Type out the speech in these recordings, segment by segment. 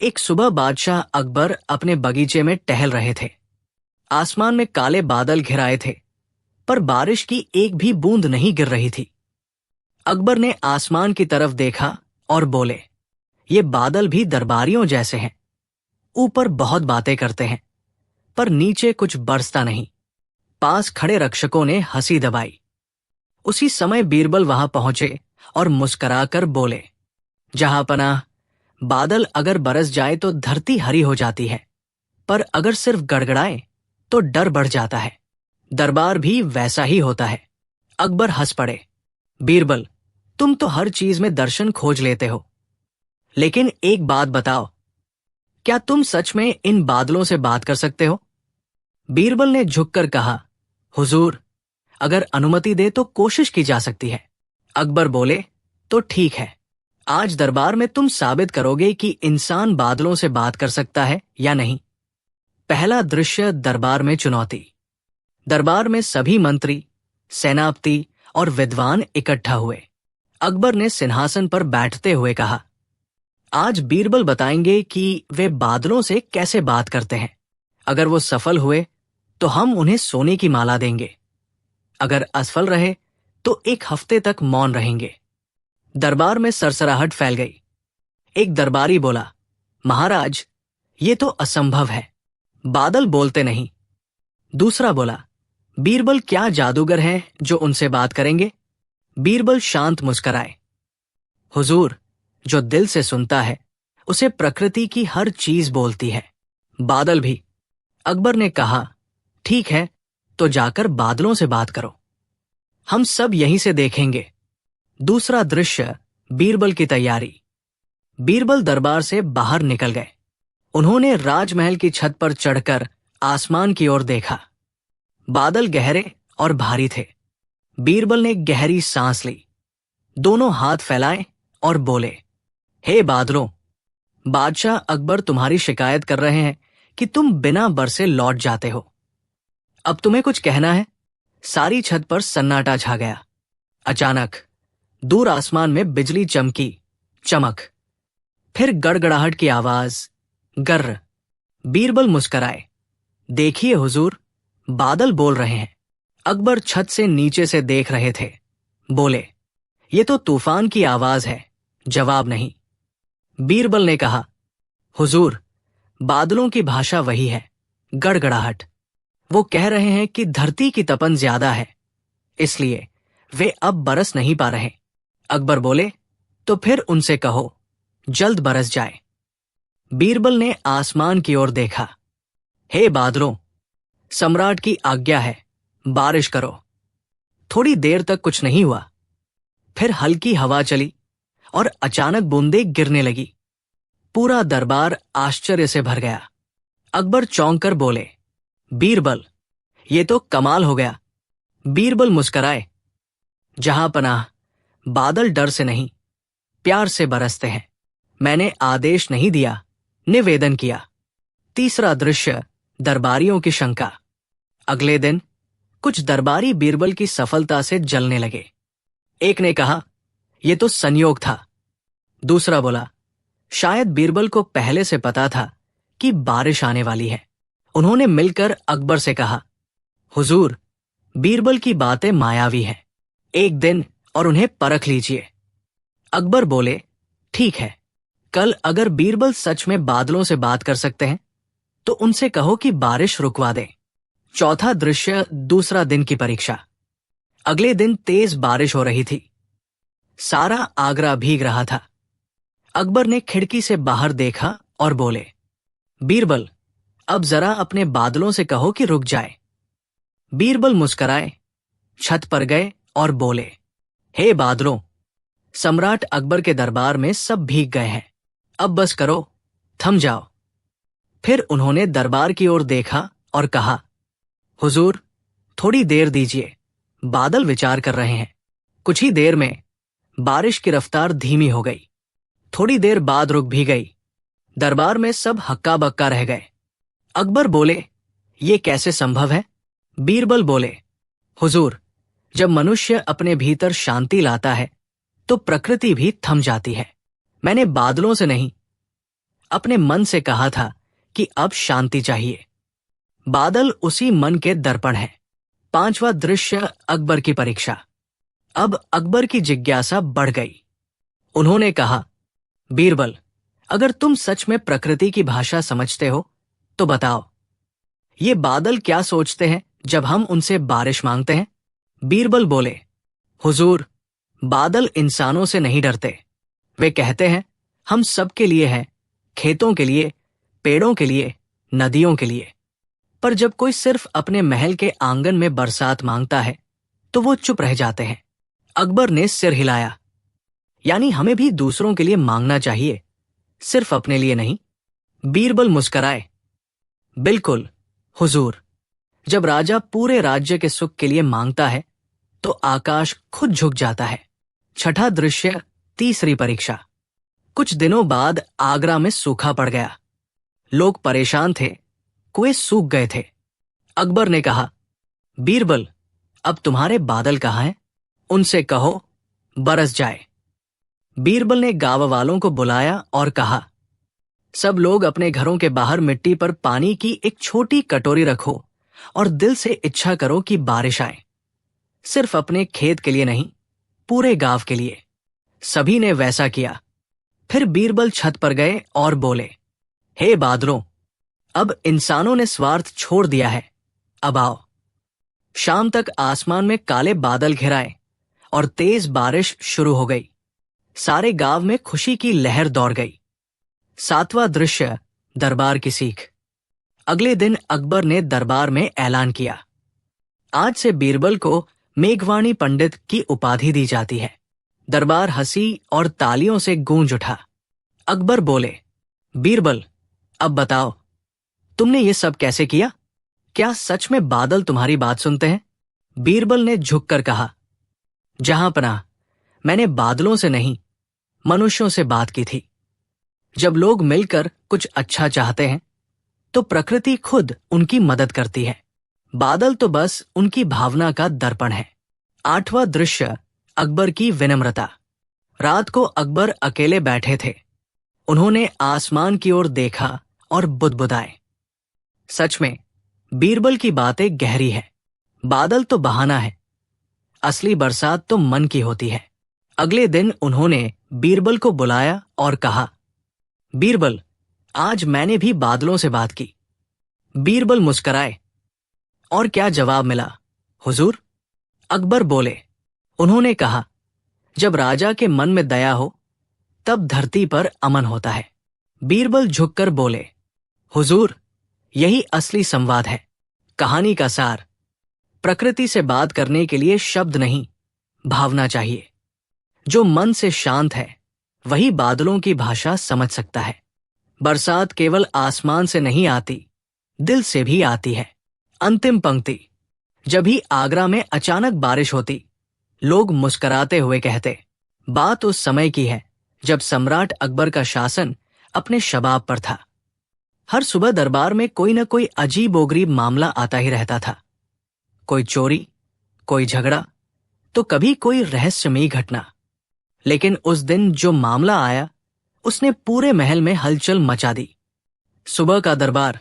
एक सुबह बादशाह अकबर अपने बगीचे में टहल रहे थे। आसमान में काले बादल घिराए थे, पर बारिश की एक भी बूंद नहीं गिर रही थी। अकबर ने आसमान की तरफ देखा और बोले, ये बादल भी दरबारियों जैसे हैं। ऊपर बहुत बातें करते हैं, पर नीचे कुछ बरसता नहीं। पास खड़े रक्षकों ने हंसी दबाई। उसी समय बीरबल वहां पहुंचे और मुस्कुराकर बोले, जहांपनाह, बादल अगर बरस जाए तो धरती हरी हो जाती है, पर अगर सिर्फ गड़गड़ाए तो डर बढ़ जाता है। दरबार भी वैसा ही होता है। अकबर हंस पड़े। बीरबल, तुम तो हर चीज में दर्शन खोज लेते हो, लेकिन एक बात बताओ, क्या तुम सच में इन बादलों से बात कर सकते हो? बीरबल ने झुककर कहा, हुजूर, अगर अनुमति दे तो कोशिश की जा सकती है। अकबर बोले, तो ठीक है, आज दरबार में तुम साबित करोगे कि इंसान बादलों से बात कर सकता है या नहीं। पहला दृश्य दरबार में चुनौती। दरबार में सभी मंत्री, सेनापति और विद्वान इकट्ठा हुए। अकबर ने सिंहासन पर बैठते हुए कहा, आज बीरबल बताएंगे कि वे बादलों से कैसे बात करते हैं। अगर वो सफल हुए तो हम उन्हें सोने की माला देंगे। अगर असफल रहे तो एक हफ्ते तक मौन रहेंगे। दरबार में सरसराहट फैल गई। एक दरबारी बोला, महाराज, ये तो असंभव है, बादल बोलते नहीं। दूसरा बोला, बीरबल क्या जादूगर हैं जो उनसे बात करेंगे? बीरबल शांत मुस्कुराए, हुजूर, जो दिल से सुनता है उसे प्रकृति की हर चीज बोलती है, बादल भी। अकबर ने कहा, ठीक है, तो जाकर बादलों से बात करो, हम सब यहीं से देखेंगे। दूसरा दृश्य, बीरबल की तैयारी। बीरबल दरबार से बाहर निकल गए। उन्होंने राजमहल की छत पर चढ़कर आसमान की ओर देखा। बादल गहरे और भारी थे। बीरबल ने गहरी सांस ली, दोनों हाथ फैलाए और बोले, हे बादलों, बादशाह अकबर तुम्हारी शिकायत कर रहे हैं कि तुम बिना बरसे लौट जाते हो। अब तुम्हें कुछ कहना है? सारी छत पर सन्नाटा छा गया। अचानक दूर आसमान में बिजली चमकी, चमक, फिर गड़गड़ाहट की आवाज, गर्र। बीरबल मुस्कुराए, देखिए हुजूर, बादल बोल रहे हैं। अकबर छत से नीचे से देख रहे थे। बोले, ये तो तूफान की आवाज है, जवाब नहीं। बीरबल ने कहा, हुजूर, बादलों की भाषा वही है, गड़गड़ाहट। वो कह रहे हैं कि धरती की तपन ज्यादा है, इसलिए वे अब बरस नहीं पा रहे। अकबर बोले, तो फिर उनसे कहो, जल्द बरस जाए। बीरबल ने आसमान की ओर देखा। हे बादलों, सम्राट की आज्ञा है, बारिश करो। थोड़ी देर तक कुछ नहीं हुआ। फिर हल्की हवा चली और अचानक बूंदें गिरने लगी। पूरा दरबार आश्चर्य से भर गया। अकबर चौंक कर बोले, बीरबल, ये तो कमाल हो गया। बीरबल मुस्कुराए, जहांपनाह, बादल डर से नहीं, प्यार से बरसते हैं। मैंने आदेश नहीं दिया, निवेदन किया। तीसरा दृश्य, दरबारियों की शंका। अगले दिन कुछ दरबारी बीरबल की सफलता से जलने लगे। एक ने कहा, यह तो संयोग था। दूसरा बोला, शायद बीरबल को पहले से पता था कि बारिश आने वाली है। उन्होंने मिलकर अकबर से कहा, हुजूर, बीरबल की बातें मायावी हैं, एक दिन और उन्हें परख लीजिए। अकबर बोले, ठीक है, कल अगर बीरबल सच में बादलों से बात कर सकते हैं तो उनसे कहो कि बारिश रुकवा दें। चौथा दृश्य, दूसरा दिन की परीक्षा। अगले दिन तेज बारिश हो रही थी। सारा आगरा भीग रहा था। अकबर ने खिड़की से बाहर देखा और बोले, बीरबल, अब जरा अपने बादलों से कहो कि रुक जाए। बीरबल मुस्कुराए, छत पर गए और बोले, हे बादलों, सम्राट अकबर के दरबार में सब भीग गए हैं, अब बस करो, थम जाओ। फिर उन्होंने दरबार की ओर देखा और कहा, हुजूर, थोड़ी देर दीजिए, बादल विचार कर रहे हैं। कुछ ही देर में बारिश की रफ्तार धीमी हो गई। थोड़ी देर बाद रुक भी गई। दरबार में सब हक्का बक्का रह गए। अकबर बोले, ये कैसे संभव है? बीरबल बोले, हुजूर, जब मनुष्य अपने भीतर शांति लाता है तो प्रकृति भी थम जाती है। मैंने बादलों से नहीं, अपने मन से कहा था कि अब शांति चाहिए। बादल उसी मन के दर्पण है। 5वां दृश्य, अकबर की परीक्षा। अब अकबर की जिज्ञासा बढ़ गई। उन्होंने कहा, बीरबल, अगर तुम सच में प्रकृति की भाषा समझते हो तो बताओ, ये बादल क्या सोचते हैं जब हम उनसे बारिश मांगते हैं? बीरबल बोले, हुजूर, बादल इंसानों से नहीं डरते। वे कहते हैं, हम सबके लिए हैं, खेतों के लिए, पेड़ों के लिए, नदियों के लिए। पर जब कोई सिर्फ अपने महल के आंगन में बरसात मांगता है तो वो चुप रह जाते हैं। अकबर ने सिर हिलाया। यानी हमें भी दूसरों के लिए मांगना चाहिए, सिर्फ अपने लिए नहीं? बीरबल मुस्कराए। बिल्कुल हुजूर, जब राजा पूरे राज्य के सुख के लिए मांगता है तो आकाश खुद झुक जाता है। 6ठा दृश्य, तीसरी परीक्षा। कुछ दिनों बाद आगरा में सूखा पड़ गया। लोग परेशान थे, कुएं सूख गए थे। अकबर ने कहा, बीरबल, अब तुम्हारे बादल कहाँ हैं? उनसे कहो बरस जाए। बीरबल ने गांव वालों को बुलाया और कहा, सब लोग अपने घरों के बाहर मिट्टी पर पानी की एक छोटी कटोरी रखो और दिल से इच्छा करो कि बारिश आए। सिर्फ अपने खेत के लिए नहीं, पूरे गांव के लिए। सभी ने वैसा किया। फिर बीरबल छत पर गए और बोले, हे बादलों, अब इंसानों ने स्वार्थ छोड़ दिया है, अब आओ। शाम तक आसमान में काले बादल घिराए और तेज बारिश शुरू हो गई। सारे गांव में खुशी की लहर दौड़ गई। 7वां दृश्य, दरबार की सीख। अगले दिन अकबर ने दरबार में ऐलान किया, आज से बीरबल को मेघवाणी पंडित की उपाधि दी जाती है। दरबार हंसी और तालियों से गूंज उठा। अकबर बोले, बीरबल, अब बताओ, तुमने ये सब कैसे किया? क्या सच में बादल तुम्हारी बात सुनते हैं? बीरबल ने झुककर कहा, जहांपनाह, मैंने बादलों से नहीं, मनुष्यों से बात की थी। जब लोग मिलकर कुछ अच्छा चाहते हैं तो प्रकृति खुद उनकी मदद करती है। बादल तो बस उनकी भावना का दर्पण है। 8वां दृश्य, अकबर की विनम्रता। रात को अकबर अकेले बैठे थे। उन्होंने आसमान की ओर देखा और बुदबुदाए। सच में बीरबल की बातें गहरी है। बादल तो बहाना है, असली बरसात तो मन की होती है। अगले दिन उन्होंने बीरबल को बुलाया और कहा, बीरबल, आज मैंने भी बादलों से बात की। बीरबल मुस्कराए। और क्या जवाब मिला, हुजूर? अकबर बोले, उन्होंने कहा, जब राजा के मन में दया हो तब धरती पर अमन होता है। बीरबल झुककर बोले, हुजूर, यही असली संवाद है। कहानी का सार, प्रकृति से बात करने के लिए शब्द नहीं, भावना चाहिए। जो मन से शांत है वही बादलों की भाषा समझ सकता है। बरसात केवल आसमान से नहीं आती, दिल से भी आती है। अंतिम पंक्ति, जब ही आगरा में अचानक बारिश होती, लोग मुस्कराते हुए कहते, बात उस समय की है जब सम्राट अकबर का शासन अपने शबाब पर था। हर सुबह दरबार में कोई न कोई अजीब ओगरीब मामला आता ही रहता था। कोई चोरी, कोई झगड़ा, तो कभी कोई रहस्यमयी घटना। लेकिन उस दिन जो मामला आया उसने पूरे महल में हलचल मचा दी। सुबह का दरबार।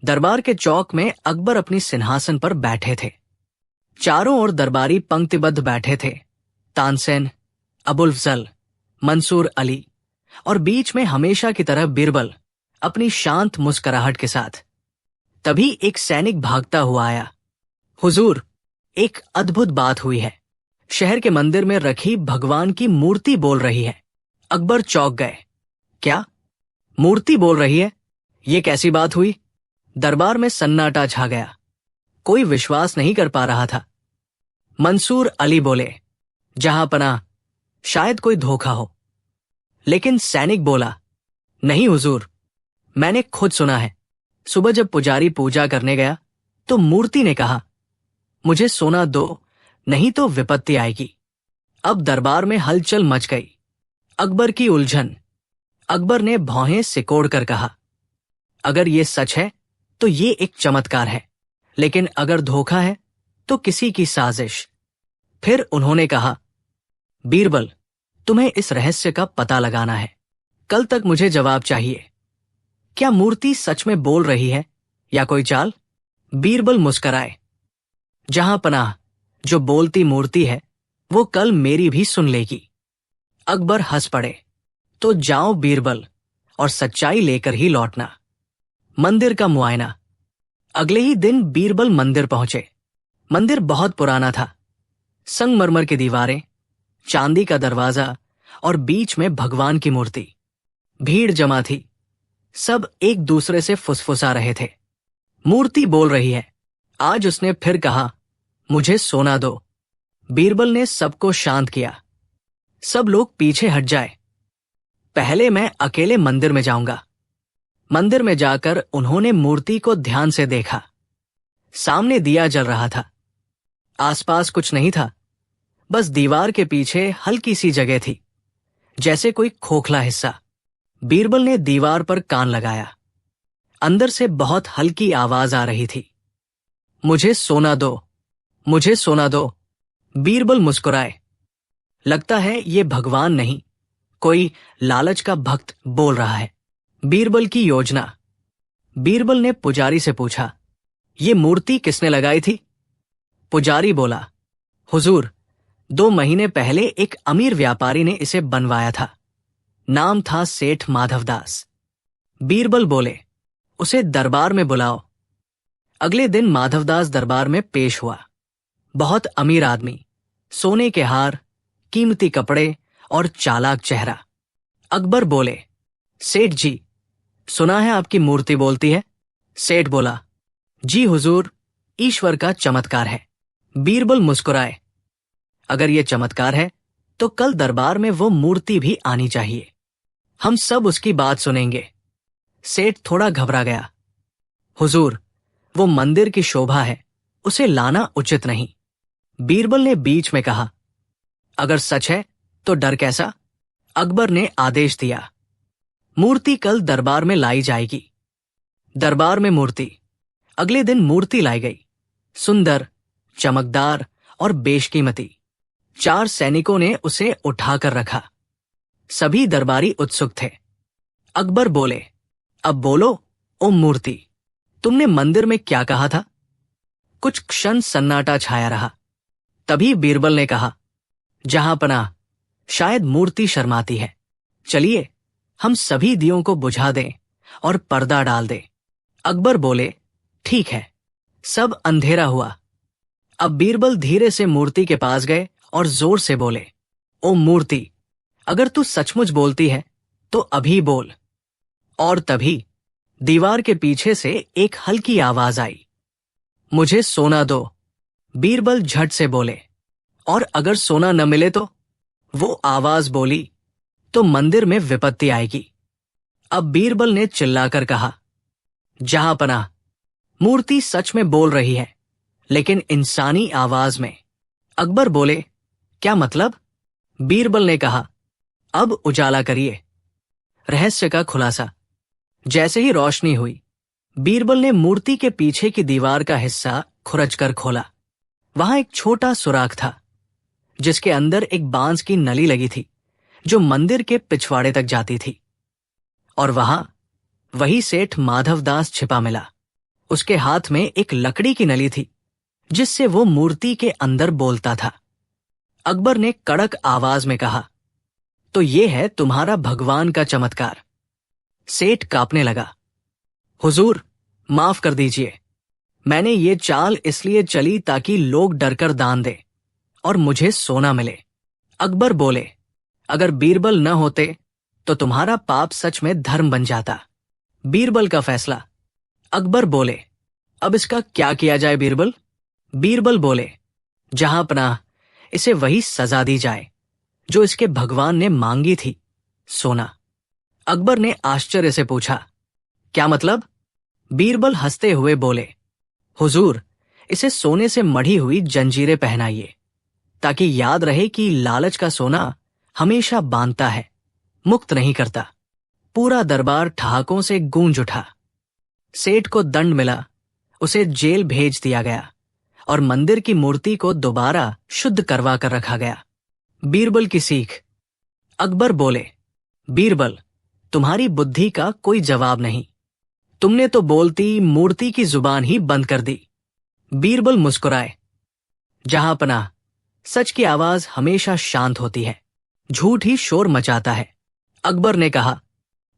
दरबार के चौक में अकबर अपनी सिंहासन पर बैठे थे। चारों ओर दरबारी पंक्तिबद्ध बैठे थे। तानसेन, अबुल फजल, मंसूर अली और बीच में हमेशा की तरह बीरबल अपनी शांत मुस्कुराहट के साथ। तभी एक सैनिक भागता हुआ आया। हुजूर, एक अद्भुत बात हुई है। शहर के मंदिर में रखी भगवान की मूर्ति बोल रही है। अकबर चौंक गए। क्या? मूर्ति बोल रही है? ये कैसी बात हुई? दरबार में सन्नाटा छा गया। कोई विश्वास नहीं कर पा रहा था। मंसूर अली बोले, जहांपनाह, शायद कोई धोखा हो। लेकिन सैनिक बोला, नहीं हुजूर, मैंने खुद सुना है। सुबह जब पुजारी पूजा करने गया तो मूर्ति ने कहा, मुझे सोना दो, नहीं तो विपत्ति आएगी। अब दरबार में हलचल मच गई। अकबर की उलझन। अकबर ने भौहें सिकोड़ कर कहा, अगर ये सच है तो ये एक चमत्कार है, लेकिन अगर धोखा है तो किसी की साजिश। फिर उन्होंने कहा, बीरबल, तुम्हें इस रहस्य का पता लगाना है। कल तक मुझे जवाब चाहिए। क्या मूर्ति सच में बोल रही है या कोई चाल? बीरबल मुस्कराए। जहां पनाह, जो बोलती मूर्ति है वो कल मेरी भी सुन लेगी। अकबर हंस पड़े। तो जाओ बीरबल, और सच्चाई लेकर ही लौटना। मंदिर का मुआयना। अगले ही दिन बीरबल मंदिर पहुंचे। मंदिर बहुत पुराना था। संगमरमर की दीवारें, चांदी का दरवाजा और बीच में भगवान की मूर्ति। भीड़ जमा थी। सब एक दूसरे से फुसफुसा रहे थे। मूर्ति बोल रही है। आज उसने फिर कहा, मुझे सोना दो। बीरबल ने सबको शांत किया। सब लोग पीछे हट जाए। पहले मैं अकेले मंदिर में जाऊंगा। मंदिर में जाकर उन्होंने मूर्ति को ध्यान से देखा। सामने दिया जल रहा था। आसपास कुछ नहीं था, बस दीवार के पीछे हल्की सी जगह थी, जैसे कोई खोखला हिस्सा। बीरबल ने दीवार पर कान लगाया। अंदर से बहुत हल्की आवाज आ रही थी, मुझे सोना दो, मुझे सोना दो। बीरबल मुस्कुराए। लगता है ये भगवान नहीं, कोई लालच का भक्त बोल रहा है। बीरबल की योजना। बीरबल ने पुजारी से पूछा, ये मूर्ति किसने लगाई थी? पुजारी बोला, हुजूर, 2 महीने पहले एक अमीर व्यापारी ने इसे बनवाया था। नाम था सेठ माधवदास। बीरबल बोले, उसे दरबार में बुलाओ। अगले दिन माधवदास दरबार में पेश हुआ। बहुत अमीर आदमी, सोने के हार, कीमती कपड़े और चालाक चेहरा। अकबर बोले, सेठ जी, सुना है आपकी मूर्ति बोलती है? सेठ बोला, जी हुजूर, ईश्वर का चमत्कार है। बीरबल मुस्कुराए। अगर ये चमत्कार है तो कल दरबार में वो मूर्ति भी आनी चाहिए। हम सब उसकी बात सुनेंगे। सेठ थोड़ा घबरा गया। हुजूर, वो मंदिर की शोभा है, उसे लाना उचित नहीं। बीरबल ने बीच में कहा, अगर सच है तो डर कैसा? अकबर ने आदेश दिया, मूर्ति कल दरबार में लाई जाएगी। दरबार में मूर्ति। अगले दिन मूर्ति लाई गई। सुंदर, चमकदार और बेशकीमती। 4 सैनिकों ने उसे उठाकर रखा। सभी दरबारी उत्सुक थे। अकबर बोले, अब बोलो ओ मूर्ति, तुमने मंदिर में क्या कहा था? कुछ क्षण सन्नाटा छाया रहा। तभी बीरबल ने कहा, जहां पनाह, शायद मूर्ति शर्माती है। चलिए हम सभी दियों को बुझा दें और पर्दा डाल दें। अकबर बोले, ठीक है। सब अंधेरा हुआ। अब बीरबल धीरे से मूर्ति के पास गए और जोर से बोले, ओ मूर्ति, अगर तू सचमुच बोलती है तो अभी बोल। और तभी दीवार के पीछे से एक हल्की आवाज आई, मुझे सोना दो। बीरबल झट से बोले, और अगर सोना न मिले तो? वो आवाज बोली, तो मंदिर में विपत्ति आएगी। अब बीरबल ने चिल्लाकर कहा, जहां पनाह, मूर्ति सच में बोल रही है, लेकिन इंसानी आवाज में। अकबर बोले, क्या मतलब? बीरबल ने कहा, अब उजाला करिए। रहस्य का खुलासा। जैसे ही रोशनी हुई, बीरबल ने मूर्ति के पीछे की दीवार का हिस्सा खुरचकर खोला। वहां एक छोटा सुराख था, जिसके अंदर एक बांस की नली लगी थी, जो मंदिर के पिछवाड़े तक जाती थी। और वहां वही सेठ माधवदास छिपा मिला। उसके हाथ में एक लकड़ी की नली थी, जिससे वो मूर्ति के अंदर बोलता था। अकबर ने कड़क आवाज में कहा, तो ये है तुम्हारा भगवान का चमत्कार। सेठ कांपने लगा। हुजूर, माफ कर दीजिए, मैंने ये चाल इसलिए चली ताकि लोग डरकर दान दें और मुझे सोना मिले। अकबर बोले, अगर बीरबल न होते तो तुम्हारा पाप सच में धर्म बन जाता। बीरबल का फैसला। अकबर बोले, अब इसका क्या किया जाए बीरबल? बीरबल बोले, जहां पनाह, इसे वही सजा दी जाए जो इसके भगवान ने मांगी थी, सोना। अकबर ने आश्चर्य से पूछा, क्या मतलब? बीरबल हंसते हुए बोले, हुजूर, इसे सोने से मढ़ी हुई जंजीरें पहनाइए, ताकि याद रहे कि लालच का सोना हमेशा बांधता है, मुक्त नहीं करता। पूरा दरबार ठहाकों से गूंज उठा। सेठ को दंड मिला, उसे जेल भेज दिया गया और मंदिर की मूर्ति को दोबारा शुद्ध करवा कर रखा गया। बीरबल की सीख। अकबर बोले, बीरबल, तुम्हारी बुद्धि का कोई जवाब नहीं, तुमने तो बोलती मूर्ति की जुबान ही बंद कर दी। बीरबल मुस्कुराए। जहां पनाह, सच की आवाज हमेशा शांत होती है, झूठ ही शोर मचाता है। अकबर ने कहा,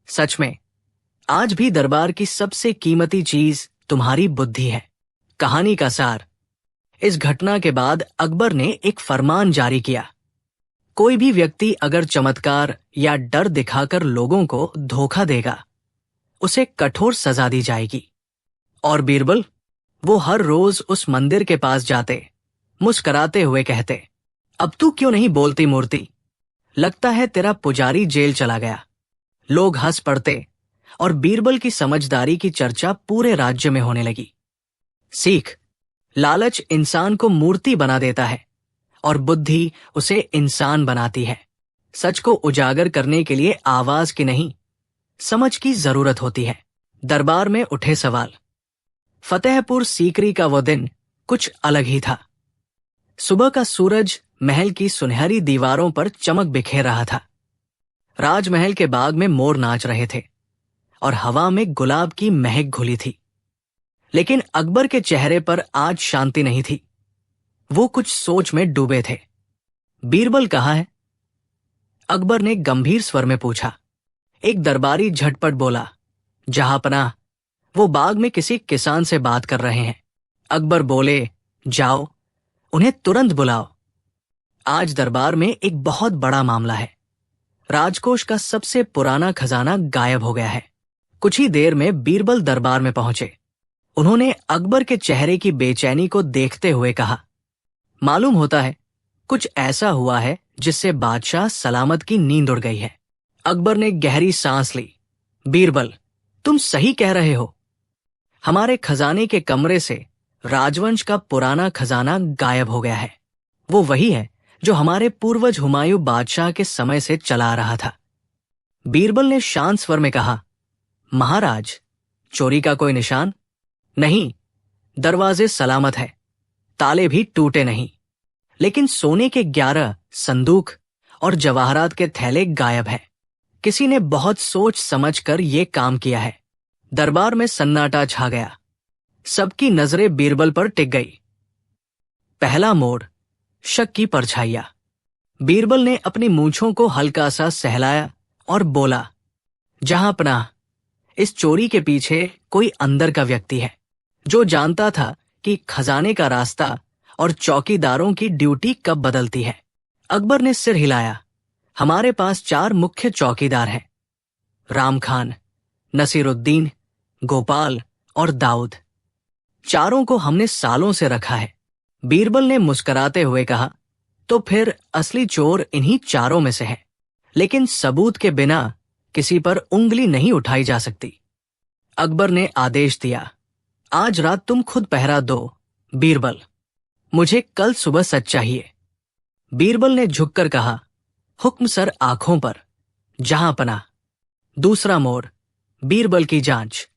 सच में आज भी दरबार की सबसे कीमती चीज तुम्हारी बुद्धि है। कहानी का सार। इस घटना के बाद अकबर ने एक फरमान जारी किया, कोई भी व्यक्ति अगर चमत्कार या डर दिखाकर लोगों को धोखा देगा, उसे कठोर सजा दी जाएगी। और बीरबल, वो हर रोज उस मंदिर के पास जाते, मुस्कराते हुए कहते, अब तू क्यों नहीं बोलती मूर्ति? लगता है तेरा पुजारी जेल चला गया। लोग हंस पड़ते और बीरबल की समझदारी की चर्चा पूरे राज्य में होने लगी। सीख, लालच इंसान को मूर्ति बना देता है और बुद्धि उसे इंसान बनाती है। सच को उजागर करने के लिए आवाज की नहीं, समझ की जरूरत होती है। दरबार में उठे सवाल। फतेहपुर सीकरी का वो दिन कुछ अलग ही था। सुबह का सूरज महल की सुनहरी दीवारों पर चमक बिखेर रहा था। राजमहल के बाग में मोर नाच रहे थे और हवा में गुलाब की महक घुली थी। लेकिन अकबर के चेहरे पर आज शांति नहीं थी। वो कुछ सोच में डूबे थे। बीरबल कहाँ है? अकबर ने गंभीर स्वर में पूछा। एक दरबारी झटपट बोला, जहांपनाह, वो बाग में किसी किसान से बात कर रहे हैं। अकबर बोले, जाओ, उन्हें तुरंत बुलाओ। आज दरबार में एक बहुत बड़ा मामला है। राजकोष का सबसे पुराना खजाना गायब हो गया है। कुछ ही देर में बीरबल दरबार में पहुंचे। उन्होंने अकबर के चेहरे की बेचैनी को देखते हुए कहा, मालूम होता है कुछ ऐसा हुआ है जिससे बादशाह सलामत की नींद उड़ गई है। अकबर ने गहरी सांस ली। बीरबल, तुम सही कह रहे हो। हमारे खजाने के कमरे से राजवंश का पुराना खजाना गायब हो गया है। वो वही है जो हमारे पूर्वज हुमायूं बादशाह के समय से चला आ रहा था। बीरबल ने शांत स्वर में कहा, महाराज, चोरी का कोई निशान नहीं। दरवाजे सलामत है, ताले भी टूटे नहीं, लेकिन सोने के 11 संदूक और जवाहरात के थैले गायब हैं। किसी ने बहुत सोच समझकर ये काम किया है। दरबार में सन्नाटा छा गया। सबकी नजरें बीरबल पर टिक गई। पहला मोड़, शक की परछाइयां। बीरबल ने अपनी मूंछों को हल्का सा सहलाया और बोला, जहांपनाह, इस चोरी के पीछे कोई अंदर का व्यक्ति है जो जानता था कि खजाने का रास्ता और चौकीदारों की ड्यूटी कब बदलती है। अकबर ने सिर हिलाया। हमारे पास 4 मुख्य चौकीदार हैं, राम खान, नसीरुद्दीन, गोपाल और दाऊद। चारों को हमने सालों से रखा है। बीरबल ने मुस्कुराते हुए कहा, तो फिर असली चोर इन्हीं चारों में से है, लेकिन सबूत के बिना किसी पर उंगली नहीं उठाई जा सकती। अकबर ने आदेश दिया, आज रात तुम खुद पहरा दो। बीरबल, मुझे कल सुबह सच चाहिए। बीरबल ने झुककर कहा, हुक्म सर आंखों पर। जहांपनाह। दूसरा मोड़, बीरबल की जांच।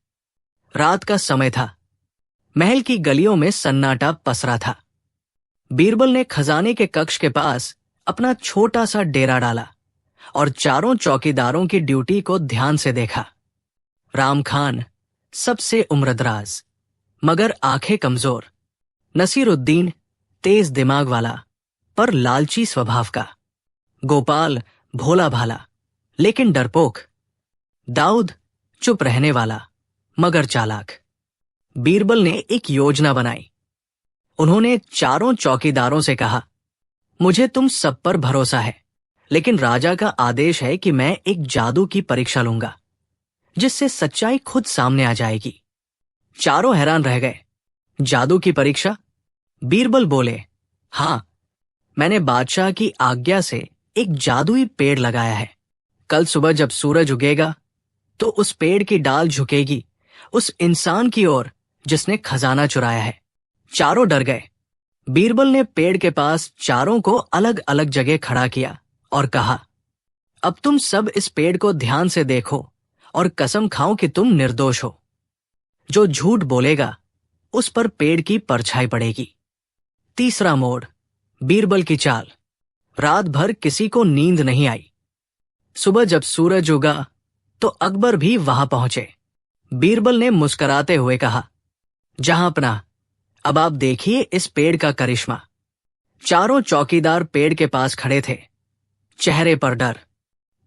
रात का समय था। महल की गलियों में सन्नाटा पसरा था। बीरबल ने खजाने के कक्ष के पास अपना छोटा सा डेरा डाला और चारों चौकीदारों की ड्यूटी को ध्यान से देखा। राम खान सबसे उम्रदराज मगर आंखें कमजोर। नसीरुद्दीन तेज दिमाग वाला पर लालची स्वभाव का। गोपाल भोला भाला लेकिन डरपोक। दाऊद चुप रहने वाला मगर चालाक। बीरबल ने एक योजना बनाई। उन्होंने चारों चौकीदारों से कहा, मुझे तुम सब पर भरोसा है, लेकिन राजा का आदेश है कि मैं एक जादू की परीक्षा लूंगा जिससे सच्चाई खुद सामने आ जाएगी। चारों हैरान रह गए। जादू की परीक्षा? बीरबल बोले, हां, मैंने बादशाह की आज्ञा से एक जादुई पेड़ लगाया है। कल सुबह जब सूरज उगेगा तो उस पेड़ की डाल झुकेगी उस इंसान की ओर जिसने खजाना चुराया है। चारों डर गए। बीरबल ने पेड़ के पास चारों को अलग अलग जगह खड़ा किया और कहा, अब तुम सब इस पेड़ को ध्यान से देखो और कसम खाओ कि तुम निर्दोष हो। जो झूठ बोलेगा उस पर पेड़ की परछाई पड़ेगी। तीसरा मोड़, बीरबल की चाल। रात भर किसी को नींद नहीं आई। सुबह जब सूरज उगा तो अकबर भी वहां पहुंचे। बीरबल ने मुस्कुराते हुए कहा, जहांपनाह, अब आप देखिए इस पेड़ का करिश्मा। चारों चौकीदार पेड़ के पास खड़े थे, चेहरे पर डर।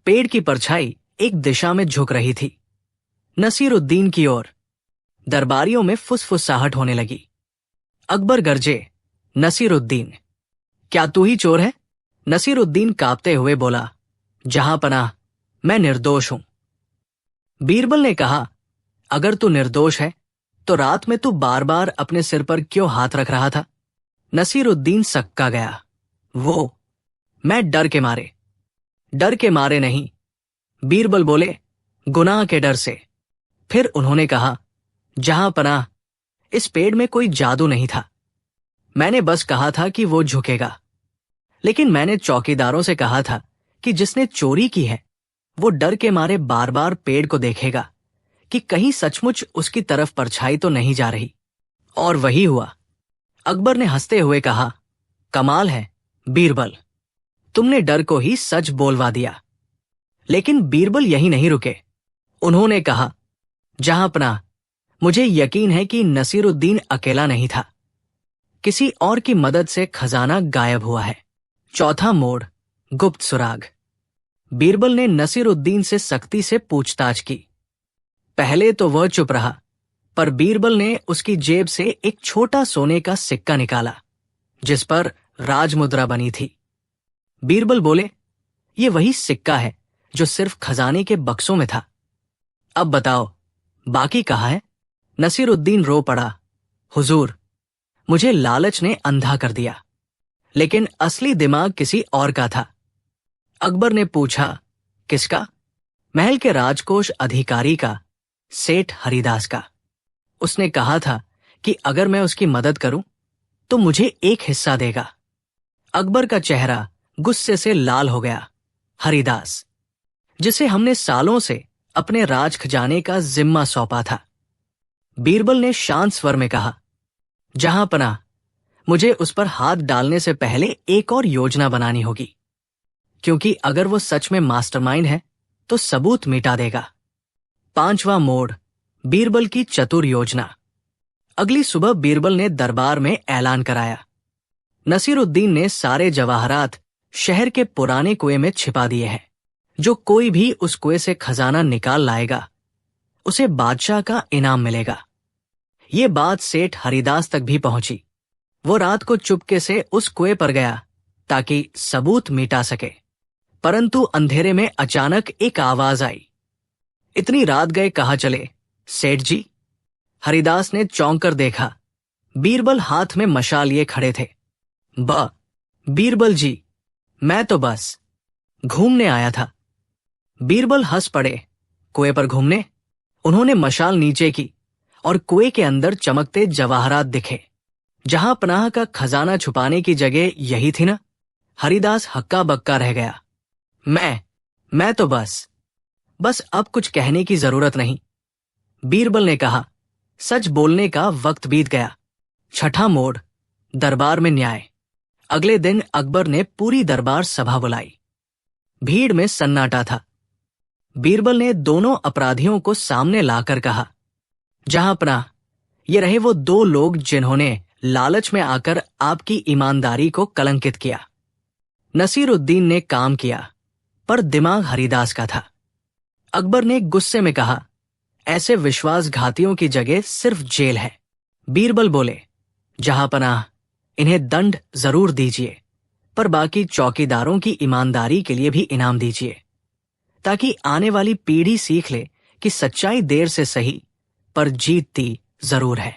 पेड़ की परछाई एक दिशा में झुक रही थी, नसीरुद्दीन की ओर। दरबारियों में फुसफुसाहट होने लगी। अकबर गरजे, नसीरुद्दीन, क्या तू ही चोर है? नसीरुद्दीन कांपते हुए बोला, जहांपनाह, मैं निर्दोष हूं। बीरबल ने कहा, अगर तू निर्दोष है तो रात में तू बार बार अपने सिर पर क्यों हाथ रख रहा था? नसीरुद्दीन सक्का गया। मैं डर के मारे। डर के मारे नहीं, बीरबल बोले, गुनाह के डर से। फिर उन्होंने कहा, जहांपनाह, इस पेड़ में कोई जादू नहीं था। मैंने बस कहा था कि वो झुकेगा। लेकिन मैंने चौकीदारों से कहा था कि जिसने चोरी की है वो डर के मारे बार बार पेड़ को देखेगा कि कहीं सचमुच उसकी तरफ परछाई तो नहीं जा रही। और वही हुआ। अकबर ने हंसते हुए कहा, कमाल है बीरबल, तुमने डर को ही सच बोलवा दिया। लेकिन बीरबल यहीं नहीं रुके। उन्होंने कहा, जहांपनाह, मुझे यकीन है कि नसीरुद्दीन अकेला नहीं था। किसी और की मदद से खजाना गायब हुआ है। चौथा मोड़, गुप्त सुराग। बीरबल ने नसीरुद्दीन से सख्ती से पूछताछ की। पहले तो वह चुप रहा, पर बीरबल ने उसकी जेब से एक छोटा सोने का सिक्का निकाला जिस पर राजमुद्रा बनी थी। बीरबल बोले, ये वही सिक्का है जो सिर्फ खजाने के बक्सों में था। अब बताओ, बाकी कहाँ है? नसीरुद्दीन रो पड़ा, हुजूर, मुझे लालच ने अंधा कर दिया, लेकिन असली दिमाग किसी और का था। अकबर ने पूछा, किसका? महल के राजकोष अधिकारी का, सेठ हरिदास का। उसने कहा था कि अगर मैं उसकी मदद करूं तो मुझे एक हिस्सा देगा। अकबर का चेहरा गुस्से से लाल हो गया। हरिदास, जिसे हमने सालों से अपने राज खजाने का जिम्मा सौंपा था। बीरबल ने शांत स्वर में कहा, जहांपनाह, मुझे उस पर हाथ डालने से पहले एक और योजना बनानी होगी, क्योंकि अगर वो सच में मास्टरमाइंड है तो सबूत मिटा देगा। पांचवा मोड़, बीरबल की चतुर योजना। अगली सुबह बीरबल ने दरबार में ऐलान कराया, नसीरुद्दीन ने सारे जवाहरात शहर के पुराने कुएं में छिपा दिए हैं। जो कोई भी उस कुएं से खजाना निकाल लाएगा उसे बादशाह का इनाम मिलेगा। ये बात सेठ हरिदास तक भी पहुंची। वो रात को चुपके से उस कुएं पर गया ताकि सबूत मिटा सके। परंतु अंधेरे में अचानक एक आवाज आई, इतनी रात गए कहाँ चले सेठ जी? हरिदास ने चौंक कर देखा। बीरबल हाथ में मशाल लिए खड़े थे। बीरबल जी, मैं तो बस घूमने आया था। बीरबल हंस पड़े। कुएं पर घूमने? उन्होंने मशाल नीचे की और कुएं के अंदर चमकते जवाहरात दिखे। जहांपनाह का खजाना छुपाने की जगह यही थी ना? हरिदास हक्का बक्का रह गया। मैं तो बस अब कुछ कहने की जरूरत नहीं। बीरबल ने कहा, सच बोलने का वक्त बीत गया। छठा मोड़, दरबार में न्याय। अगले दिन अकबर ने पूरी दरबार सभा बुलाई। भीड़ में सन्नाटा था। बीरबल ने दोनों अपराधियों को सामने लाकर कहा, जहांपनाह, ये रहे वो दो लोग जिन्होंने लालच में आकर आपकी ईमानदारी को कलंकित किया। नसीरुद्दीन ने काम किया, पर दिमाग हरिदास का था। अकबर ने गुस्से में कहा, ऐसे विश्वासघातियों की जगह सिर्फ जेल है। बीरबल बोले, जहांपनाह, इन्हें दंड जरूर दीजिए, पर बाकी चौकीदारों की ईमानदारी के लिए भी इनाम दीजिए, ताकि आने वाली पीढ़ी सीख ले कि सच्चाई देर से सही पर जीतती जरूर है।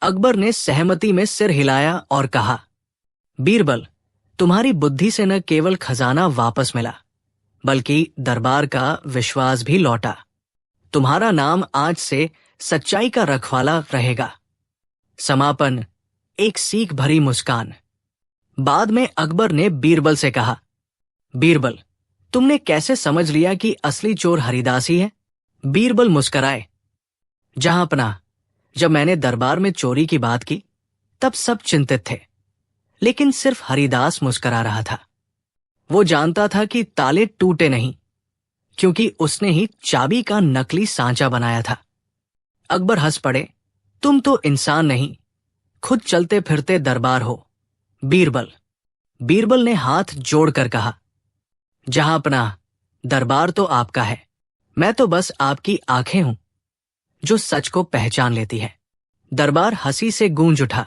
अकबर ने सहमति में सिर हिलाया और कहा, बीरबल, तुम्हारी बुद्धि से न केवल खजाना वापस मिला, बल्कि दरबार का विश्वास भी लौटा। तुम्हारा नाम आज से सच्चाई का रखवाला रहेगा। समापन, एक सीख भरी मुस्कान। बाद में अकबर ने बीरबल से कहा, बीरबल, तुमने कैसे समझ लिया कि असली चोर हरिदास ही है? बीरबल मुस्कराए, जहांपनाह, जब मैंने दरबार में चोरी की बात की तब सब चिंतित थे, लेकिन सिर्फ हरिदास मुस्करा रहा था। वो जानता था कि ताले टूटे नहीं, क्योंकि उसने ही चाबी का नकली सांचा बनाया था। अकबर हंस पड़े। तुम तो इंसान नहीं, खुद चलते फिरते दरबार हो। बीरबल बीरबल ने हाथ जोड़कर कहा, जहांपनाह, दरबार तो आपका है, मैं तो बस आपकी आंखें हूं जो सच को पहचान लेती है। दरबार हंसी से गूंज उठा।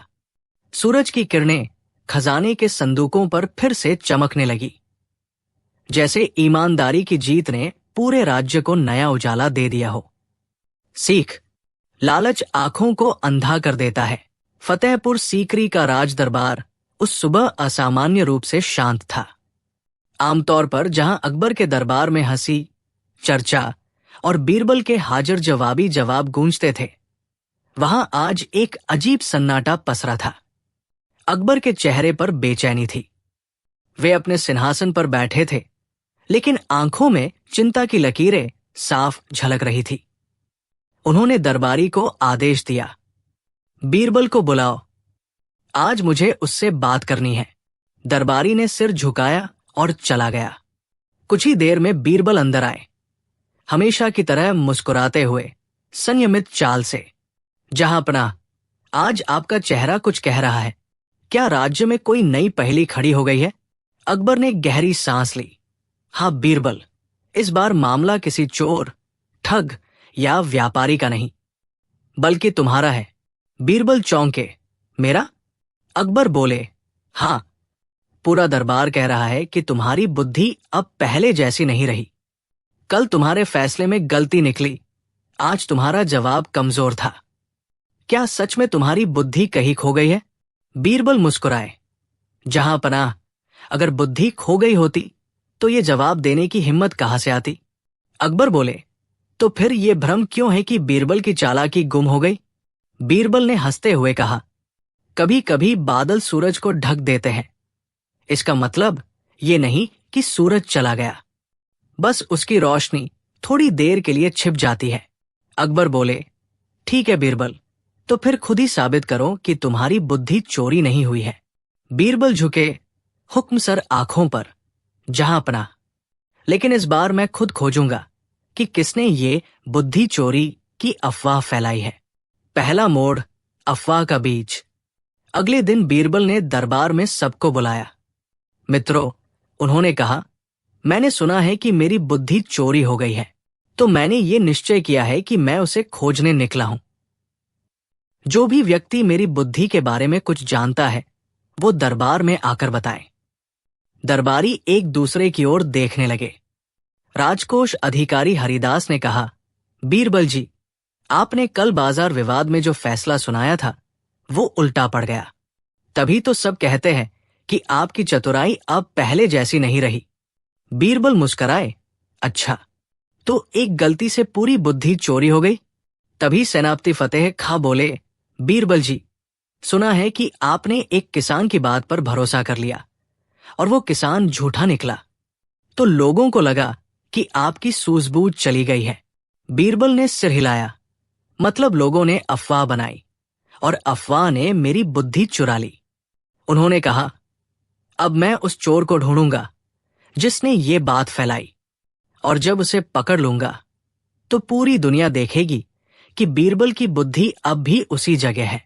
सूरज की किरणें खजाने के संदूकों पर फिर से चमकने लगी, जैसे ईमानदारी की जीत ने पूरे राज्य को नया उजाला दे दिया हो। सीख, लालच आंखों को अंधा कर देता है। फतेहपुर सीकरी का राज दरबार उस सुबह असामान्य रूप से शांत था। आमतौर पर जहां अकबर के दरबार में हंसी, चर्चा और बीरबल के हाजिर जवाबी जवाब गूंजते थे, वहां आज एक अजीब सन्नाटा पसरा था। अकबर के चेहरे पर बेचैनी थी। वे अपने सिंहासन पर बैठे थे, लेकिन आंखों में चिंता की लकीरें साफ झलक रही थी। उन्होंने दरबारी को आदेश दिया, बीरबल को बुलाओ, आज मुझे उससे बात करनी है। दरबारी ने सिर झुकाया और चला गया। कुछ ही देर में बीरबल अंदर आए, हमेशा की तरह मुस्कुराते हुए, संयमित चाल से। जहांपनाह, आज आपका चेहरा कुछ कह रहा है। क्या राज्य में कोई नई पहेली खड़ी हो गई है? अकबर ने गहरी सांस ली। हाँ बीरबल, इस बार मामला किसी चोर, ठग या व्यापारी का नहीं, बल्कि तुम्हारा है। बीरबल चौंके। मेरा? अकबर बोले, हां, पूरा दरबार कह रहा है कि तुम्हारी बुद्धि अब पहले जैसी नहीं रही। कल तुम्हारे फैसले में गलती निकली, आज तुम्हारा जवाब कमजोर था। क्या सच में तुम्हारी बुद्धि कहीं खो गई है? बीरबल मुस्कुराए। जहांपनाह, अगर बुद्धि खो गई होती तो ये जवाब देने की हिम्मत कहां से आती? अकबर बोले, तो फिर ये भ्रम क्यों है कि बीरबल की चालाकी गुम हो गई? बीरबल ने हंसते हुए कहा, कभी कभी बादल सूरज को ढक देते हैं। इसका मतलब ये नहीं कि सूरज चला गया, बस उसकी रोशनी थोड़ी देर के लिए छिप जाती है। अकबर बोले, ठीक है बीरबल, तो फिर खुद ही साबित करो कि तुम्हारी बुद्धि चोरी नहीं हुई है। बीरबल झुके, हुक्म सर आंखों पर। जहांपनाह, लेकिन इस बार मैं खुद खोजूंगा कि किसने ये बुद्धि चोरी की अफवाह फैलाई है। पहला मोड़, अफवाह का बीज। अगले दिन बीरबल ने दरबार में सबको बुलाया। मित्रों, उन्होंने कहा, मैंने सुना है कि मेरी बुद्धि चोरी हो गई है, तो मैंने ये निश्चय किया है कि मैं उसे खोजने निकला हूं। जो भी व्यक्ति मेरी बुद्धि के बारे में कुछ जानता है, वो दरबार में आकर बताए। दरबारी एक दूसरे की ओर देखने लगे। राजकोष अधिकारी हरिदास ने कहा, बीरबल जी, आपने कल बाजार विवाद में जो फैसला सुनाया था वो उल्टा पड़ गया। तभी तो सब कहते हैं कि आपकी चतुराई अब पहले जैसी नहीं रही। बीरबल मुस्कराए, अच्छा, तो एक गलती से पूरी बुद्धि चोरी हो गई? तभी सेनापति फतेह खां बोले, बीरबल जी, सुना है कि आपने एक किसान की बात पर भरोसा कर लिया और वो किसान झूठा निकला, तो लोगों को लगा कि आपकी सूझबूझ चली गई है। बीरबल ने सिर हिलाया, मतलब लोगों ने अफवाह बनाई और अफवाह ने मेरी बुद्धि चुरा ली। उन्होंने कहा, अब मैं उस चोर को ढूंढूंगा जिसने ये बात फैलाई, और जब उसे पकड़ लूंगा तो पूरी दुनिया देखेगी कि बीरबल की बुद्धि अब भी उसी जगह है।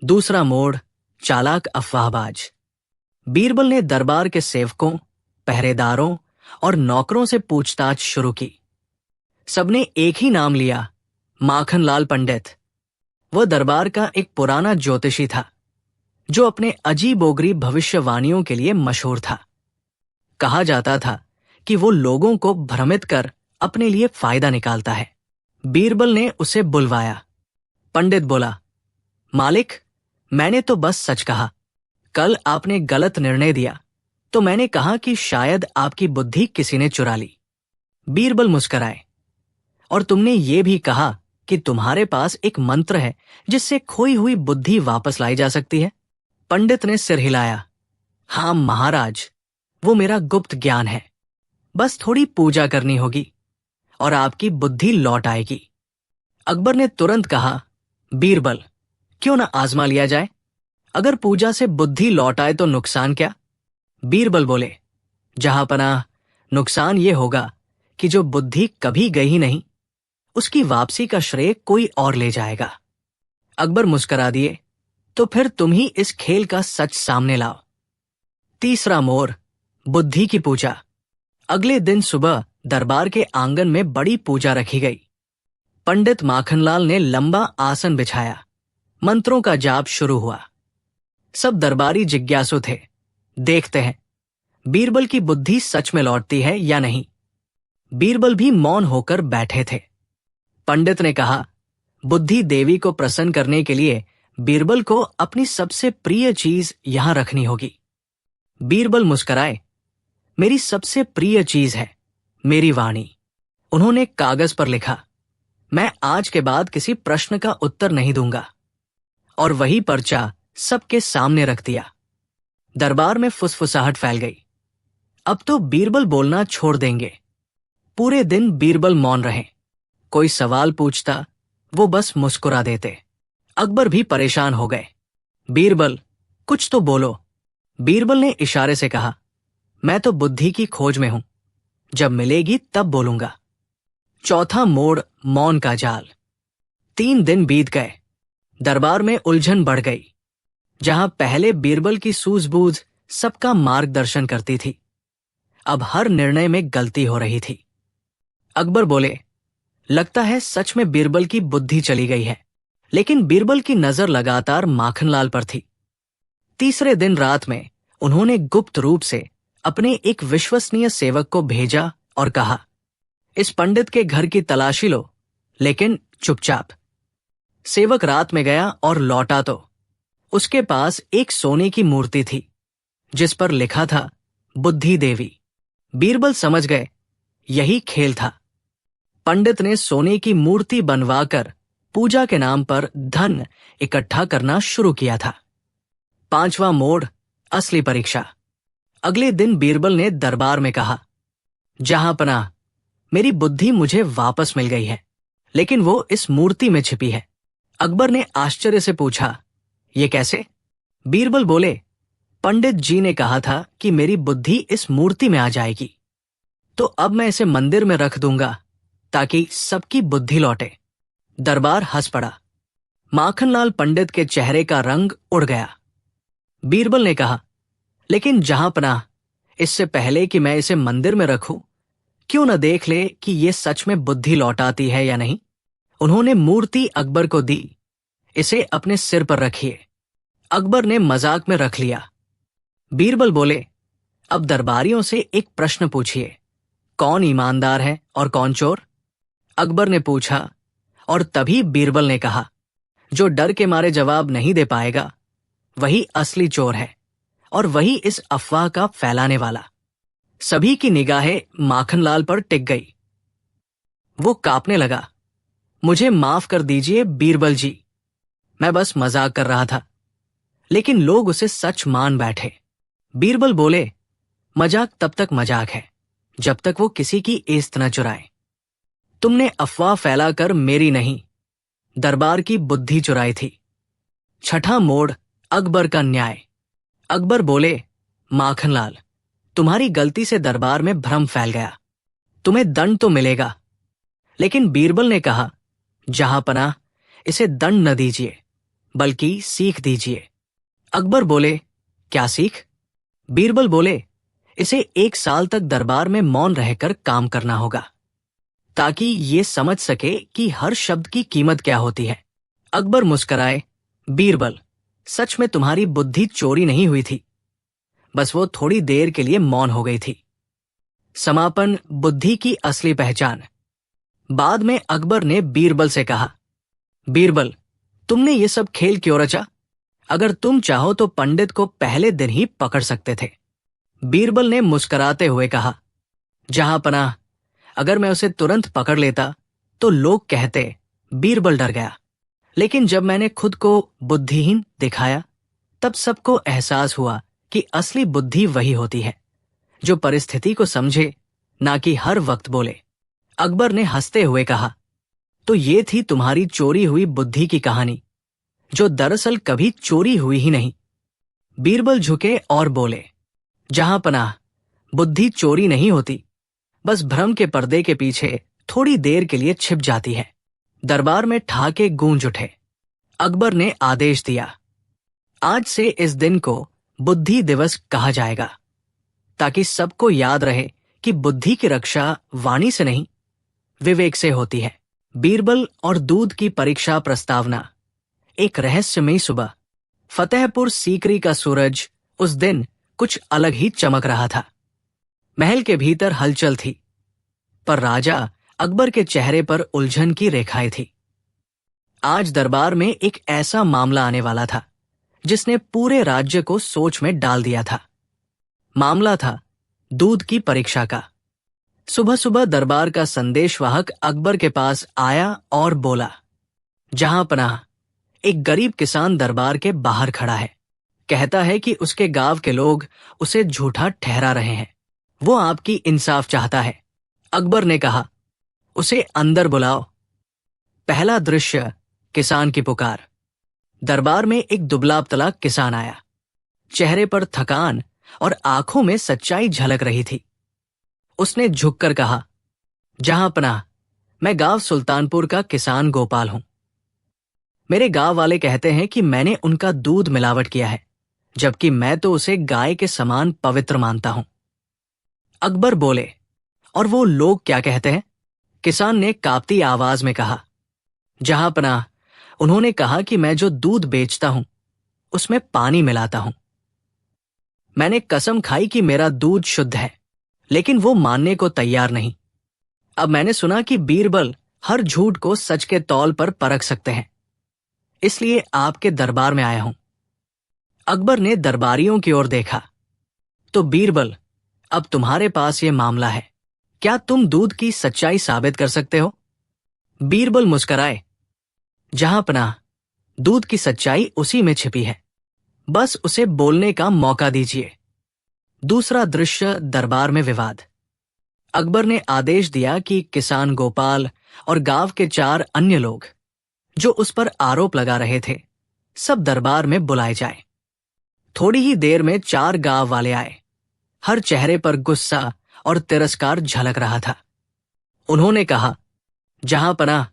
दूसरा मोड़, चालाक अफवाहबाज। बीरबल ने दरबार के सेवकों, पहरेदारों और नौकरों से पूछताछ शुरू की। सबने एक ही नाम लिया, माखनलाल पंडित। वह दरबार का एक पुराना ज्योतिषी था जो अपने अजीबोगरीब भविष्यवाणियों के लिए मशहूर था। कहा जाता था कि वो लोगों को भ्रमित कर अपने लिए फायदा निकालता है। बीरबल ने उसे बुलवाया। पंडित बोला, मालिक, मैंने तो बस सच कहा। कल आपने गलत निर्णय दिया तो मैंने कहा कि शायद आपकी बुद्धि किसी ने चुरा ली। बीरबल मुस्कुराए, और तुमने ये भी कहा कि तुम्हारे पास एक मंत्र है जिससे खोई हुई बुद्धि वापस लाई जा सकती है। पंडित ने सिर हिलाया, हां महाराज, वो मेरा गुप्त ज्ञान है। बस थोड़ी पूजा करनी होगी और आपकी बुद्धि लौट आएगी। अकबर ने तुरंत कहा, बीरबल, क्यों ना आजमा लिया जाए? अगर पूजा से बुद्धि लौट आए तो नुकसान क्या? बीरबल बोले, जहांपनाह, नुकसान ये होगा कि जो बुद्धि कभी गई ही नहीं उसकी वापसी का श्रेय कोई और ले जाएगा। अकबर मुस्कुरा दिए, तो फिर तुम ही इस खेल का सच सामने लाओ। तीसरा मोड़, बुद्धि की पूजा। अगले दिन सुबह दरबार के आंगन में बड़ी पूजा रखी गई। पंडित माखनलाल ने लंबा आसन बिछाया। मंत्रों का जाप शुरू हुआ। सब दरबारी जिज्ञासु थे, देखते हैं बीरबल की बुद्धि सच में लौटती है या नहीं। बीरबल भी मौन होकर बैठे थे। पंडित ने कहा, बुद्धि देवी को प्रसन्न करने के लिए बीरबल को अपनी सबसे प्रिय चीज यहां रखनी होगी। बीरबल मुस्कुराए, मेरी सबसे प्रिय चीज है मेरी वाणी। उन्होंने कागज पर लिखा, मैं आज के बाद किसी प्रश्न का उत्तर नहीं दूंगा। और वही पर्चा सबके सामने रख दिया। दरबार में फुसफुसाहट फैल गई। अब तो बीरबल बोलना छोड़ देंगे। पूरे दिन बीरबल मौन रहे। कोई सवाल पूछता, वो बस मुस्कुरा देते। अकबर भी परेशान हो गए। बीरबल, कुछ तो बोलो। बीरबल ने इशारे से कहा, मैं तो बुद्धि की खोज में हूं, जब मिलेगी तब बोलूंगा। चौथा मोड़, मौन का जाल। 3 दिन बीत गए। दरबार में उलझन बढ़ गई। जहां पहले बीरबल की सूझबूझ सबका मार्गदर्शन करती थी, अब हर निर्णय में गलती हो रही थी। अकबर बोले, लगता है सच में बीरबल की बुद्धि चली गई है। लेकिन बीरबल की नजर लगातार माखनलाल पर थी। तीसरे दिन रात में उन्होंने गुप्त रूप से अपने एक विश्वसनीय सेवक को भेजा और कहा, इस पंडित के घर की तलाशी लो, लेकिन चुपचाप। सेवक रात में गया और लौटा तो उसके पास एक सोने की मूर्ति थी, जिस पर लिखा था बुद्धि देवी। बीरबल समझ गए, यही खेल था। पंडित ने सोने की मूर्ति बनवाकर पूजा के नाम पर धन इकट्ठा करना शुरू किया था। 5वां मोड़, असली परीक्षा। अगले दिन बीरबल ने दरबार में कहा, जहां पनाह, मेरी बुद्धि मुझे वापस मिल गई है, लेकिन वो इस मूर्ति में छिपी है। अकबर ने आश्चर्य से पूछा, ये कैसे? बीरबल बोले, पंडित जी ने कहा था कि मेरी बुद्धि इस मूर्ति में आ जाएगी, तो अब मैं इसे मंदिर में रख दूंगा ताकि सबकी बुद्धि लौटे। दरबार हंस पड़ा। माखनलाल पंडित के चेहरे का रंग उड़ गया। बीरबल ने कहा, लेकिन जहां पनाह, इससे पहले कि मैं इसे मंदिर में रखूं, क्यों न देख ले कि ये सच में बुद्धि लौटाती है या नहीं। उन्होंने मूर्ति अकबर को दी, इसे अपने सिर पर रखिए। अकबर ने मजाक में रख लिया। बीरबल बोले, अब दरबारियों से एक प्रश्न पूछिए, कौन ईमानदार है और कौन चोर? अकबर ने पूछा, और तभी बीरबल ने कहा, जो डर के मारे जवाब नहीं दे पाएगा, वही असली चोर है और वही इस अफवाह का फैलाने वाला। सभी की निगाहें माखनलाल पर टिक गई। वो कांपने लगा। मुझे माफ कर दीजिए बीरबल जी, मैं बस मजाक कर रहा था। लेकिन लोग उसे सच मान बैठे। बीरबल बोले, मजाक तब तक मजाक है जब तक वो किसी की इज्जत न चुराए। तुमने अफवाह फैलाकर मेरी नहीं, दरबार की बुद्धि चुराई थी। 6ठा मोड़, अकबर का न्याय। अकबर बोले, माखनलाल, तुम्हारी गलती से दरबार में भ्रम फैल गया, तुम्हें दंड तो मिलेगा। लेकिन बीरबल ने कहा, जहां पनाह, इसे दंड न दीजिए, बल्कि सीख दीजिए। अकबर बोले, क्या सीख? बीरबल बोले, इसे 1 साल तक दरबार में मौन रहकर काम करना होगा, ताकि ये समझ सके कि हर शब्द की कीमत क्या होती है। अकबर मुस्कुराए, बीरबल, सच में तुम्हारी बुद्धि चोरी नहीं हुई थी, बस वो थोड़ी देर के लिए मौन हो गई थी। समापन, बुद्धि की असली पहचान। बाद में अकबर ने बीरबल से कहा, बीरबल, तुमने ये सब खेल क्यों रचा? अगर तुम चाहो तो पंडित को पहले दिन ही पकड़ सकते थे। बीरबल ने मुस्कुराते हुए कहा, जहां पनाह, अगर मैं उसे तुरंत पकड़ लेता तो लोग कहते बीरबल डर गया। लेकिन जब मैंने खुद को बुद्धिहीन दिखाया, तब सबको एहसास हुआ कि असली बुद्धि वही होती है जो परिस्थिति को समझे, ना कि हर वक्त बोले। अकबर ने हंसते हुए कहा, तो ये थी तुम्हारी चोरी हुई बुद्धि की कहानी, जो दरअसल कभी चोरी हुई ही नहीं। बीरबल झुके और बोले, जहां पनाह, बुद्धि चोरी नहीं होती, बस भ्रम के पर्दे के पीछे थोड़ी देर के लिए छिप जाती है। दरबार में ठहाके गूंज उठे। अकबर ने आदेश दिया, आज से इस दिन को बुद्धि दिवस कहा जाएगा, ताकि सबको याद रहे कि बुद्धि की रक्षा वाणी से नहीं, विवेक से होती है। बीरबल और दूध की परीक्षा प्रस्तावना। एक रहस्यमयी सुबह। फतेहपुर सीकरी का सूरज उस दिन कुछ अलग ही चमक रहा था। महल के भीतर हलचल थी, पर राजा अकबर के चेहरे पर उलझन की रेखाएं थी। आज दरबार में एक ऐसा मामला आने वाला था जिसने पूरे राज्य को सोच में डाल दिया था। मामला था दूध की परीक्षा का। सुबह सुबह दरबार का संदेशवाहक अकबर के पास आया और बोला, जहां पनाह, एक गरीब किसान दरबार के बाहर खड़ा है। कहता है कि उसके गांव के लोग उसे झूठा ठहरा रहे हैं। वो आपकी इंसाफ चाहता है। अकबर ने कहा, उसे अंदर बुलाओ। पहला दृश्य, किसान की पुकार। दरबार में एक दुबला पतला किसान आया। चेहरे पर थकान और आंखों में सच्चाई झलक रही थी। उसने झुककर कहा, जहां पनाह, मैं गांव सुल्तानपुर का किसान गोपाल हूं। मेरे गांव वाले कहते हैं कि मैंने उनका दूध मिलावट किया है, जबकि मैं तो उसे गाय के समान पवित्र मानता हूं। अकबर बोले, और वो लोग क्या कहते हैं? किसान ने कांपती आवाज में कहा, जहां पनाह, उन्होंने कहा कि मैं जो दूध बेचता हूं उसमें पानी मिलाता हूं। मैंने कसम खाई कि मेरा दूध शुद्ध है, लेकिन वो मानने को तैयार नहीं। अब मैंने सुना कि बीरबल हर झूठ को सच के तौल पर परख सकते हैं, इसलिए आपके दरबार में आया हूं। अकबर ने दरबारियों की ओर देखा। तो बीरबल, अब तुम्हारे पास ये मामला है। क्या तुम दूध की सच्चाई साबित कर सकते हो? बीरबल मुस्कराए, जहां पनाह, दूध की सच्चाई उसी में छिपी है, बस उसे बोलने का मौका दीजिए। दूसरा दृश्य, दरबार में विवाद। अकबर ने आदेश दिया कि किसान गोपाल और गांव के 4 अन्य लोग जो उस पर आरोप लगा रहे थे, सब दरबार में बुलाए जाए। थोड़ी ही देर में 4 गांव वाले आए। हर चेहरे पर गुस्सा और तिरस्कार झलक रहा था। उन्होंने कहा, जहां पनाह,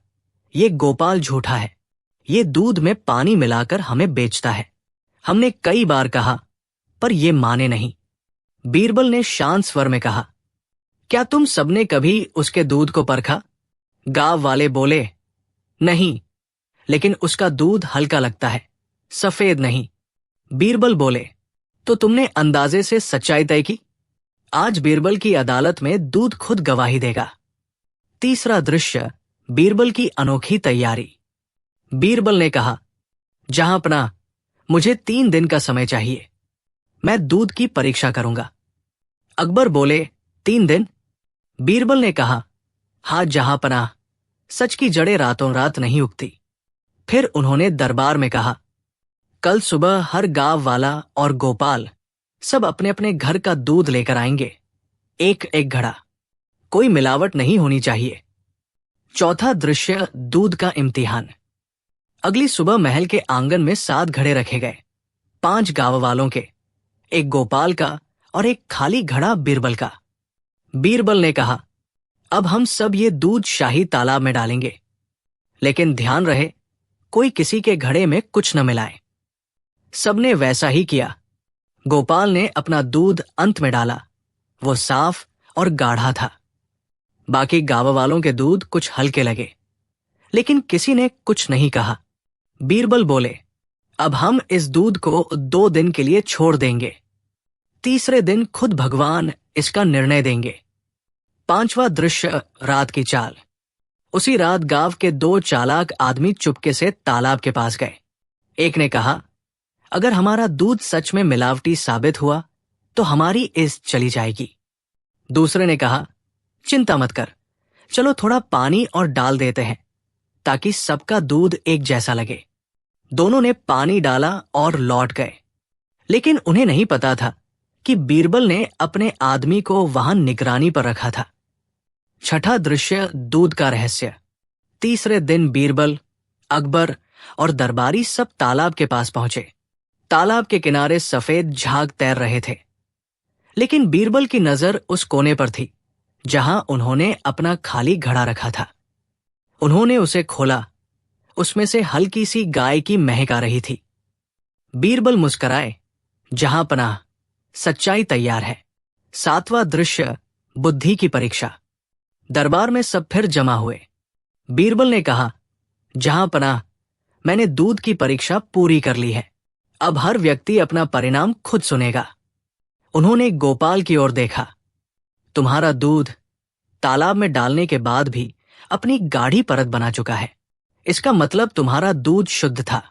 ये गोपाल झूठा है। ये दूध में पानी मिलाकर हमें बेचता है। हमने कई बार कहा, पर ये माने नहीं। बीरबल ने शांत स्वर में कहा, क्या तुम सबने कभी उसके दूध को परखा? गांव वाले बोले, नहीं, लेकिन उसका दूध हल्का लगता है, सफेद नहीं। बीरबल बोले, तो तुमने अंदाजे से सच्चाई तय की? आज बीरबल की अदालत में दूध खुद गवाही देगा। तीसरा दृश्य, बीरबल की अनोखी तैयारी। बीरबल ने कहा, जहां पनाह, मुझे 3 दिन का समय चाहिए। मैं दूध की परीक्षा करूंगा। अकबर बोले, 3 दिन? बीरबल ने कहा, हाँ जहां पनाह, सच की जड़ें रातों रात नहीं उगती। फिर उन्होंने दरबार में कहा, कल सुबह हर गांव वाला और गोपाल सब अपने अपने घर का दूध लेकर आएंगे, 1-1 घड़ा। कोई मिलावट नहीं होनी चाहिए। चौथा दृश्य, दूध का इम्तिहान। अगली सुबह महल के आंगन में 7 घड़े रखे गए, 5 गांव वालों के, 1 गोपाल का और 1 खाली घड़ा बीरबल का। बीरबल ने कहा, अब हम सब ये दूध शाही तालाब में डालेंगे, लेकिन ध्यान रहे कोई किसी के घड़े में कुछ न मिलाए। सबने वैसा ही किया। गोपाल ने अपना दूध अंत में डाला। वो साफ और गाढ़ा था। बाकी गांव वालों के दूध कुछ हल्के लगे, लेकिन किसी ने कुछ नहीं कहा। बीरबल बोले, अब हम इस दूध को 2 दिन के लिए छोड़ देंगे। तीसरे दिन खुद भगवान इसका निर्णय देंगे। 5वां दृश्य, रात की चाल। उसी रात गांव के 2 चालाक आदमी चुपके से तालाब के पास गए। एक ने कहा, अगर हमारा दूध सच में मिलावटी साबित हुआ तो हमारी इज्जत चली जाएगी। दूसरे ने कहा, चिंता मत कर, चलो थोड़ा पानी और डाल देते हैं ताकि सबका दूध एक जैसा लगे। दोनों ने पानी डाला और लौट गए, लेकिन उन्हें नहीं पता था कि बीरबल ने अपने आदमी को वहां निगरानी पर रखा था। छठा दृश्य, दूध का रहस्य। तीसरे दिन बीरबल, अकबर और दरबारी सब तालाब के पास पहुंचे। तालाब के किनारे सफेद झाग तैर रहे थे, लेकिन बीरबल की नजर उस कोने पर थी जहां उन्होंने अपना खाली घड़ा रखा था। उन्होंने उसे खोला। उसमें से हल्की सी गाय की महक आ रही थी। बीरबल मुस्कुराए। जहां पनाह, सच्चाई तैयार है। 7वां दृश्य, बुद्धि की परीक्षा। दरबार में सब फिर जमा हुए। बीरबल ने कहा, जहां पनाह, मैंने दूध की परीक्षा पूरी कर ली है। अब हर व्यक्ति अपना परिणाम खुद सुनेगा। उन्होंने गोपाल की ओर देखा। तुम्हारा दूध तालाब में डालने के बाद भी अपनी गाढ़ी परत बना चुका है। इसका मतलब तुम्हारा दूध शुद्ध था।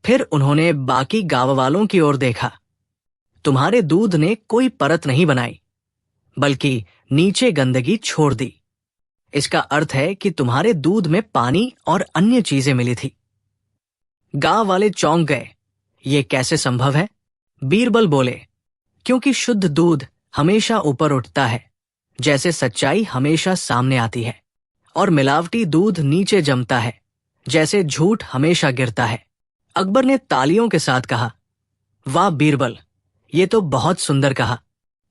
फिर उन्होंने बाकी गांव वालों की ओर देखा। तुम्हारे दूध ने कोई परत नहीं बनाई, बल्कि नीचे गंदगी छोड़ दी। इसका अर्थ है कि तुम्हारे दूध में पानी और अन्य चीजें मिली थी। गांव वाले चौंक गए। ये कैसे संभव है? बीरबल बोले, क्योंकि शुद्ध दूध हमेशा ऊपर उठता है, जैसे सच्चाई हमेशा सामने आती है, और मिलावटी दूध नीचे जमता है, जैसे झूठ हमेशा गिरता है। अकबर ने तालियों के साथ कहा, वाह बीरबल, ये तो बहुत सुंदर कहा।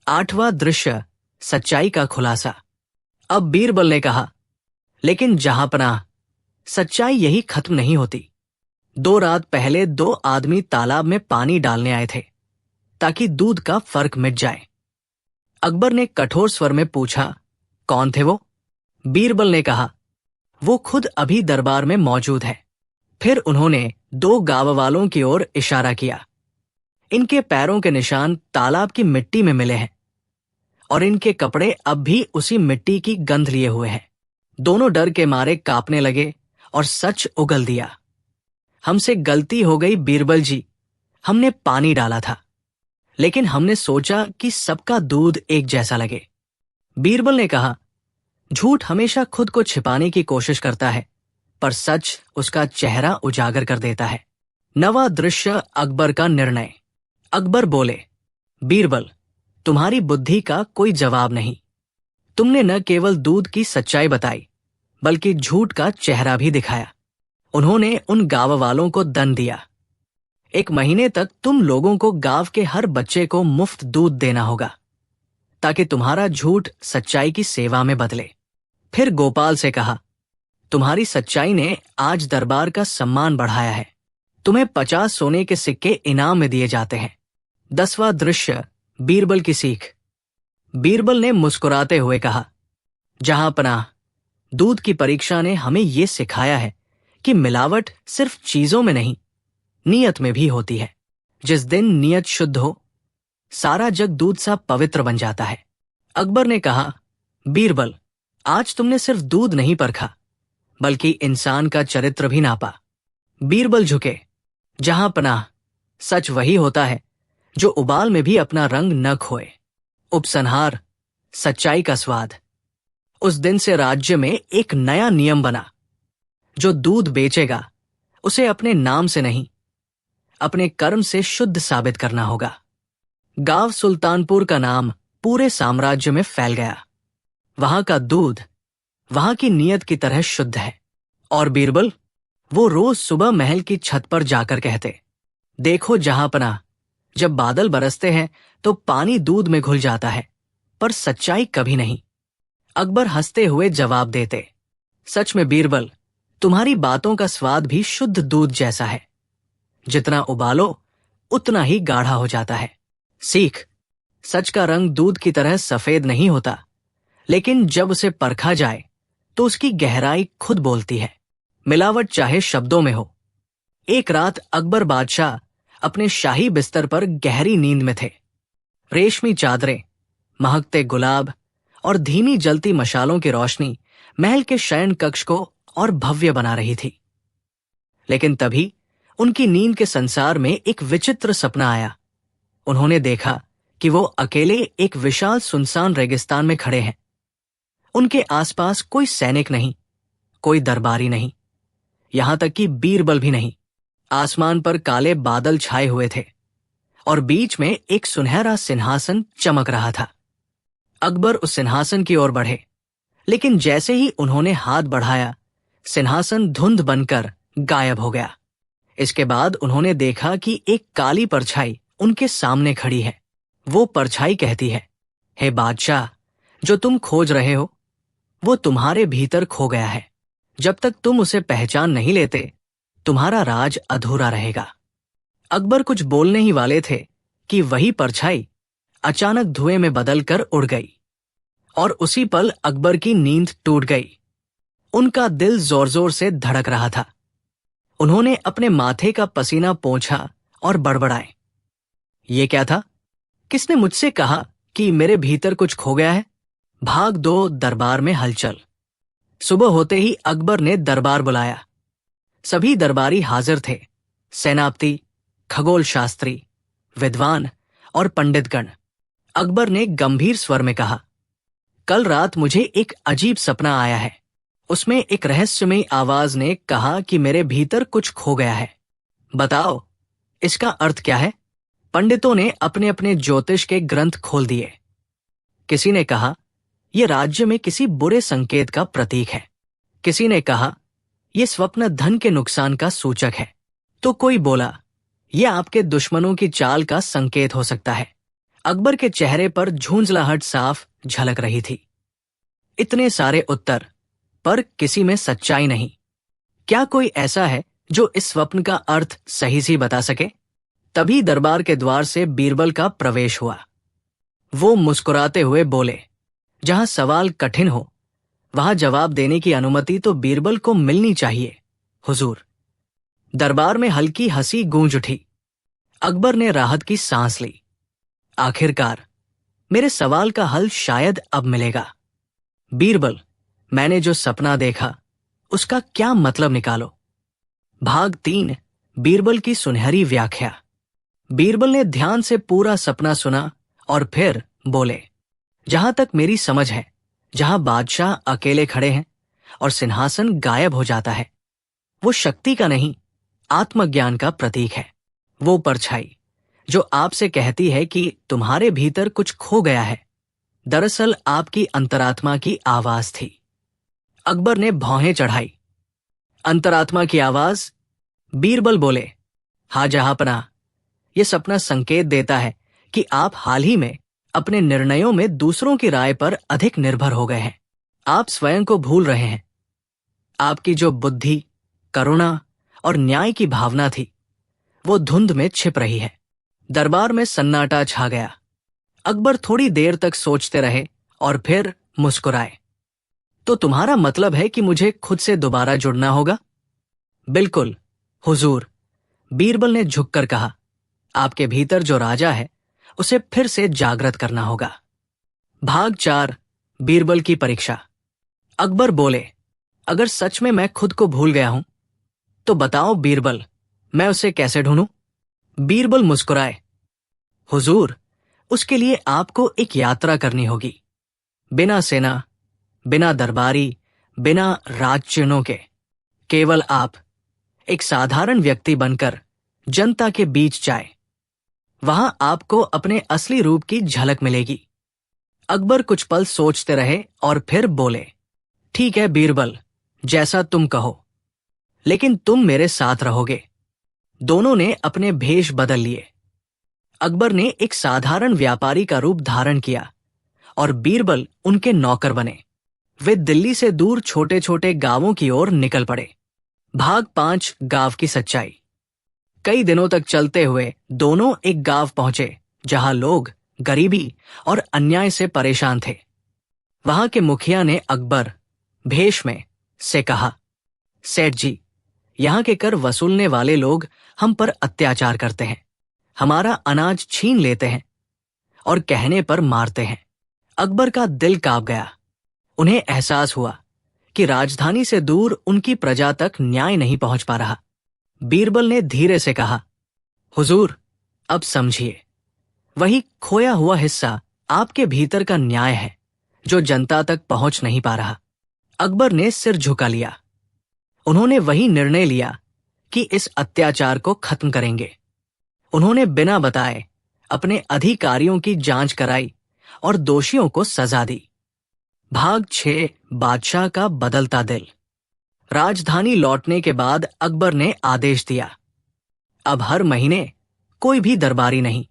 8वां दृश्य, सच्चाई का खुलासा। अब बीरबल ने कहा, लेकिन जहांपनाह, सच्चाई यही खत्म नहीं होती। 2 रात पहले 2 आदमी तालाब में पानी डालने आए थे, ताकि दूध का फर्क मिट जाए। अकबर ने कठोर स्वर में पूछा, कौन थे वो? बीरबल ने कहा, वो खुद अभी दरबार में मौजूद है। फिर उन्होंने 2 गांव वालों की ओर इशारा किया। इनके पैरों के निशान तालाब की मिट्टी में मिले हैं, और इनके कपड़े अब भी उसी मिट्टी की गंध लिए हुए हैं। दोनों डर के मारे कांपने लगे और सच उगल दिया। हमसे गलती हो गई बीरबल जी, हमने पानी डाला था, लेकिन हमने सोचा कि सबका दूध एक जैसा लगे। बीरबल ने कहा, झूठ हमेशा खुद को छिपाने की कोशिश करता है, पर सच उसका चेहरा उजागर कर देता है। 9वां दृश्य, अकबर का निर्णय। अकबर बोले, बीरबल, तुम्हारी बुद्धि का कोई जवाब नहीं। तुमने न केवल दूध की सच्चाई बताई, बल्कि झूठ का चेहरा भी दिखाया। उन्होंने उन गांव वालों को दंड दिया। 1 महीने तक तुम लोगों को गांव के हर बच्चे को मुफ्त दूध देना होगा, ताकि तुम्हारा झूठ सच्चाई की सेवा में बदले। फिर गोपाल से कहा, तुम्हारी सच्चाई ने आज दरबार का सम्मान बढ़ाया है। तुम्हें 50 सोने के सिक्के इनाम में दिए जाते हैं। 10वां दृश्य, बीरबल की सीख। बीरबल ने मुस्कुराते हुए कहा, जहांपनाह, दूध की परीक्षा ने हमें यह सिखाया है कि मिलावट सिर्फ चीजों में नहीं, नियत में भी होती है। जिस दिन नियत शुद्ध हो, सारा जग दूध सा पवित्र बन जाता है। अकबर ने कहा, बीरबल, आज तुमने सिर्फ दूध नहीं परखा, बल्कि इंसान का चरित्र भी नापा। बीरबल झुके। जहांपनाह, सच वही होता है जो उबाल में भी अपना रंग न खोए। उपसंहार, सच्चाई का स्वाद। उस दिन से राज्य में एक नया नियम बना। जो दूध बेचेगा, उसे अपने नाम से नहीं, अपने कर्म से शुद्ध साबित करना होगा। गांव सुल्तानपुर का नाम पूरे साम्राज्य में फैल गया। वहां का दूध वहां की नियत की तरह शुद्ध है। और बीरबल, वो रोज सुबह महल की छत पर जाकर कहते, देखो जहांपनाह, जब बादल बरसते हैं तो पानी दूध में घुल जाता है, पर सच्चाई कभी नहीं। अकबर हंसते हुए जवाब देते, सच में बीरबल, तुम्हारी बातों का स्वाद भी शुद्ध दूध जैसा है। जितना उबालो, उतना ही गाढ़ा हो जाता है। सीख, सच का रंग दूध की तरह सफेद नहीं होता, लेकिन जब उसे परखा जाए तो उसकी गहराई खुद बोलती है, मिलावट चाहे शब्दों में हो। एक रात अकबर बादशाह अपने शाही बिस्तर पर गहरी नींद में थे। रेशमी चादरें, महकते गुलाब और धीमी जलती मशालों की रोशनी महल के शयन कक्ष को और भव्य बना रही थी। लेकिन तभी उनकी नींद के संसार में एक विचित्र सपना आया। उन्होंने देखा कि वो अकेले एक विशाल सुनसान रेगिस्तान में खड़े हैं। उनके आसपास कोई सैनिक नहीं, कोई दरबारी नहीं, यहां तक कि बीरबल भी नहीं। आसमान पर काले बादल छाए हुए थे और बीच में एक सुनहरा सिंहासन चमक रहा था। अकबर उस सिंहासन की ओर बढ़े, लेकिन जैसे ही उन्होंने हाथ बढ़ाया, सिंहासन धुंध बनकर गायब हो गया। इसके बाद उन्होंने देखा कि एक काली परछाई उनके सामने खड़ी है। वो परछाई कहती है, हे बादशाह, जो तुम खोज रहे हो वो तुम्हारे भीतर खो गया है। जब तक तुम उसे पहचान नहीं लेते, तुम्हारा राज अधूरा रहेगा। अकबर कुछ बोलने ही वाले थे कि वही परछाई अचानक धुएं में बदलकर उड़ गई और उसी पल अकबर की नींद टूट गई। उनका दिल जोर जोर से धड़क रहा था। उन्होंने अपने माथे का पसीना पोंछा और बड़बड़ाए, ये क्या था? किसने मुझसे कहा कि मेरे भीतर कुछ खो गया है? भाग दो दरबार में हलचल। सुबह होते ही अकबर ने दरबार बुलाया। सभी दरबारी हाजिर थे, सेनापति, खगोल शास्त्री, विद्वान और पंडितगण। अकबर ने गंभीर स्वर में कहा, कल रात मुझे एक अजीब सपना आया है। उसमें एक रहस्यमयी आवाज ने कहा कि मेरे भीतर कुछ खो गया है। बताओ, इसका अर्थ क्या है? पंडितों ने अपने अपने ज्योतिष के ग्रंथ खोल दिए। किसी ने कहा, यह राज्य में किसी बुरे संकेत का प्रतीक है। किसी ने कहा, यह स्वप्न धन के नुकसान का सूचक है। तो कोई बोला, यह आपके दुश्मनों की चाल का संकेत हो सकता है। अकबर के चेहरे पर झुंझलाहट साफ झलक रही थी। इतने सारे उत्तर, पर किसी में सच्चाई नहीं। क्या कोई ऐसा है जो इस स्वप्न का अर्थ सही से बता सके? तभी दरबार के द्वार से बीरबल का प्रवेश हुआ। वो मुस्कुराते हुए बोले, जहां सवाल कठिन हो वहां जवाब देने की अनुमति तो बीरबल को मिलनी चाहिए, हुजूर। दरबार में हल्की हंसी गूंज उठी। अकबर ने राहत की सांस ली। आखिरकार मेरे सवाल का हल शायद अब मिलेगा। बीरबल, मैंने जो सपना देखा उसका क्या मतलब निकालो। भाग 3, बीरबल की सुनहरी व्याख्या। बीरबल ने ध्यान से पूरा सपना सुना और फिर बोले, जहां तक मेरी समझ है, जहां बादशाह अकेले खड़े हैं और सिंहासन गायब हो जाता है, वो शक्ति का नहीं, आत्मज्ञान का प्रतीक है। वो परछाई जो आपसे कहती है कि तुम्हारे भीतर कुछ खो गया है, दरअसल आपकी अंतरात्मा की आवाज थी। अकबर ने भौहें चढ़ाई। अंतरात्मा की आवाज? बीरबल बोले, हाँ जहांपनाह, यह सपना संकेत देता है कि आप हाल ही में अपने निर्णयों में दूसरों की राय पर अधिक निर्भर हो गए हैं। आप स्वयं को भूल रहे हैं। आपकी जो बुद्धि, करुणा और न्याय की भावना थी, वो धुंध में छिप रही है। दरबार में सन्नाटा छा गया। अकबर थोड़ी देर तक सोचते रहे और फिर मुस्कुराए। तो तुम्हारा मतलब है कि मुझे खुद से दोबारा जुड़ना होगा? बिल्कुल, हुजूर, बीरबल ने झुककर कहा। आपके भीतर जो राजा है उसे फिर से जागृत करना होगा। भाग 4, बीरबल की परीक्षा। अकबर बोले, अगर सच में मैं खुद को भूल गया हूं तो बताओ बीरबल, मैं उसे कैसे ढूंढूं? बीरबल मुस्कुराए, हुजूर, उसके लिए आपको एक यात्रा करनी होगी। बिना सेना, बिना दरबारी, बिना राजचिन्हों के, केवल आप एक साधारण व्यक्ति बनकर जनता के बीच जाए। वहां आपको अपने असली रूप की झलक मिलेगी। अकबर कुछ पल सोचते रहे और फिर बोले, ठीक है बीरबल, जैसा तुम कहो, लेकिन तुम मेरे साथ रहोगे। दोनों ने अपने भेष बदल लिए। अकबर ने एक साधारण व्यापारी का रूप धारण किया और बीरबल उनके नौकर बने। वे दिल्ली से दूर छोटे छोटे गांवों की ओर निकल पड़े। भाग 5, गांव की सच्चाई। कई दिनों तक चलते हुए दोनों एक गांव पहुंचे जहां लोग गरीबी और अन्याय से परेशान थे। वहां के मुखिया ने अकबर, भेष में, से कहा, सेठ जी, यहाँ के कर वसूलने वाले लोग हम पर अत्याचार करते हैं, हमारा अनाज छीन लेते हैं और कहने पर मारते हैं। अकबर का दिल कांप गया। उन्हें एहसास हुआ कि राजधानी से दूर उनकी प्रजा तक न्याय नहीं पहुंच पा रहा। बीरबल ने धीरे से कहा, हुजूर, अब समझिए, वही खोया हुआ हिस्सा आपके भीतर का न्याय है जो जनता तक पहुंच नहीं पा रहा। अकबर ने सिर झुका लिया। उन्होंने वही निर्णय लिया कि इस अत्याचार को खत्म करेंगे। उन्होंने बिना बताए अपने अधिकारियों की जांच कराई और दोषियों को सजा दी। भाग 6, बादशाह का बदलता दिल। राजधानी लौटने के बाद अकबर ने आदेश दिया, अब हर महीने कोई भी दरबारी नहीं,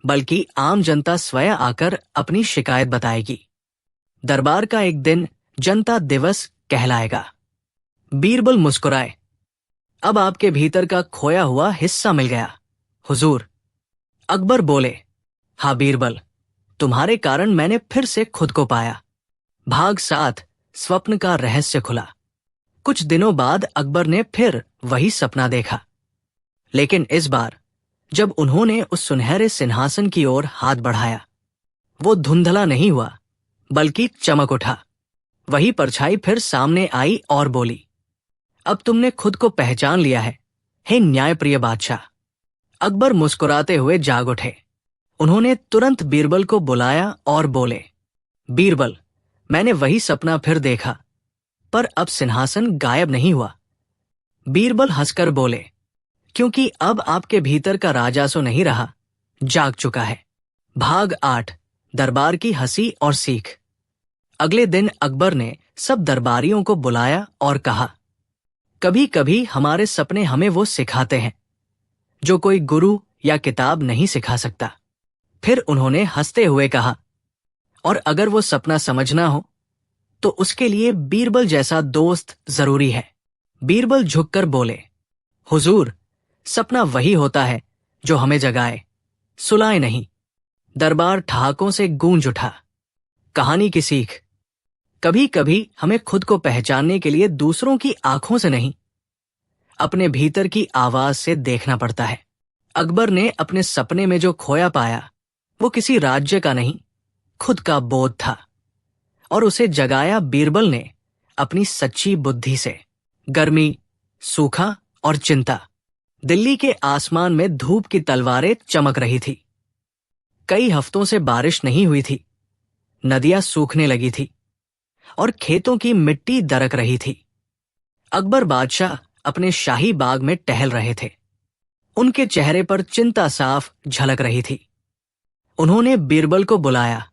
बल्कि आम जनता स्वयं आकर अपनी शिकायत बताएगी। दरबार का एक दिन जनता दिवस कहलाएगा। बीरबल मुस्कुराए। अब आपके भीतर का खोया हुआ हिस्सा मिल गया हुजूर। अकबर बोले, हाँ बीरबल, तुम्हारे कारण मैंने फिर से खुद को पाया। भाग 7 स्वप्न का रहस्य खुला। कुछ दिनों बाद अकबर ने फिर वही सपना देखा, लेकिन इस बार जब उन्होंने उस सुनहरे सिंहासन की ओर हाथ बढ़ाया, वो धुंधला नहीं हुआ बल्कि चमक उठा। वही परछाई फिर सामने आई और बोली, अब तुमने खुद को पहचान लिया है, हे न्यायप्रिय बादशाह। अकबर मुस्कुराते हुए जाग उठे। उन्होंने तुरंत बीरबल को बुलाया और बोले, बीरबल, मैंने वही सपना फिर देखा, पर अब सिंहासन गायब नहीं हुआ। बीरबल हंसकर बोले, क्योंकि अब आपके भीतर का राजासो नहीं रहा, जाग चुका है। भाग 8 दरबार की हंसी और सीख। अगले दिन अकबर ने सब दरबारियों को बुलाया और कहा, कभी कभी हमारे सपने हमें वो सिखाते हैं जो कोई गुरु या किताब नहीं सिखा सकता। फिर उन्होंने हंसते हुए कहा, और अगर वो सपना समझना हो तो उसके लिए बीरबल जैसा दोस्त जरूरी है। बीरबल झुककर बोले, हुजूर, सपना वही होता है जो हमें जगाए, सुलाए नहीं। दरबार ठहाकों से गूंज उठा। कहानी की सीख। कभी कभी हमें खुद को पहचानने के लिए दूसरों की आंखों से नहीं, अपने भीतर की आवाज से देखना पड़ता है। अकबर ने अपने सपने में जो खोया पाया वो किसी राज्य का नहीं, खुद का बोध था, और उसे जगाया बीरबल ने अपनी सच्ची बुद्धि से। गर्मी, सूखा और चिंता। दिल्ली के आसमान में धूप की तलवारें चमक रही थी। कई हफ्तों से बारिश नहीं हुई थी। नदियां सूखने लगी थी और खेतों की मिट्टी दरक रही थी। अकबर बादशाह अपने शाही बाग में टहल रहे थे। उनके चेहरे पर चिंता साफ झलक रही थी। उन्होंने बीरबल को बुलाया।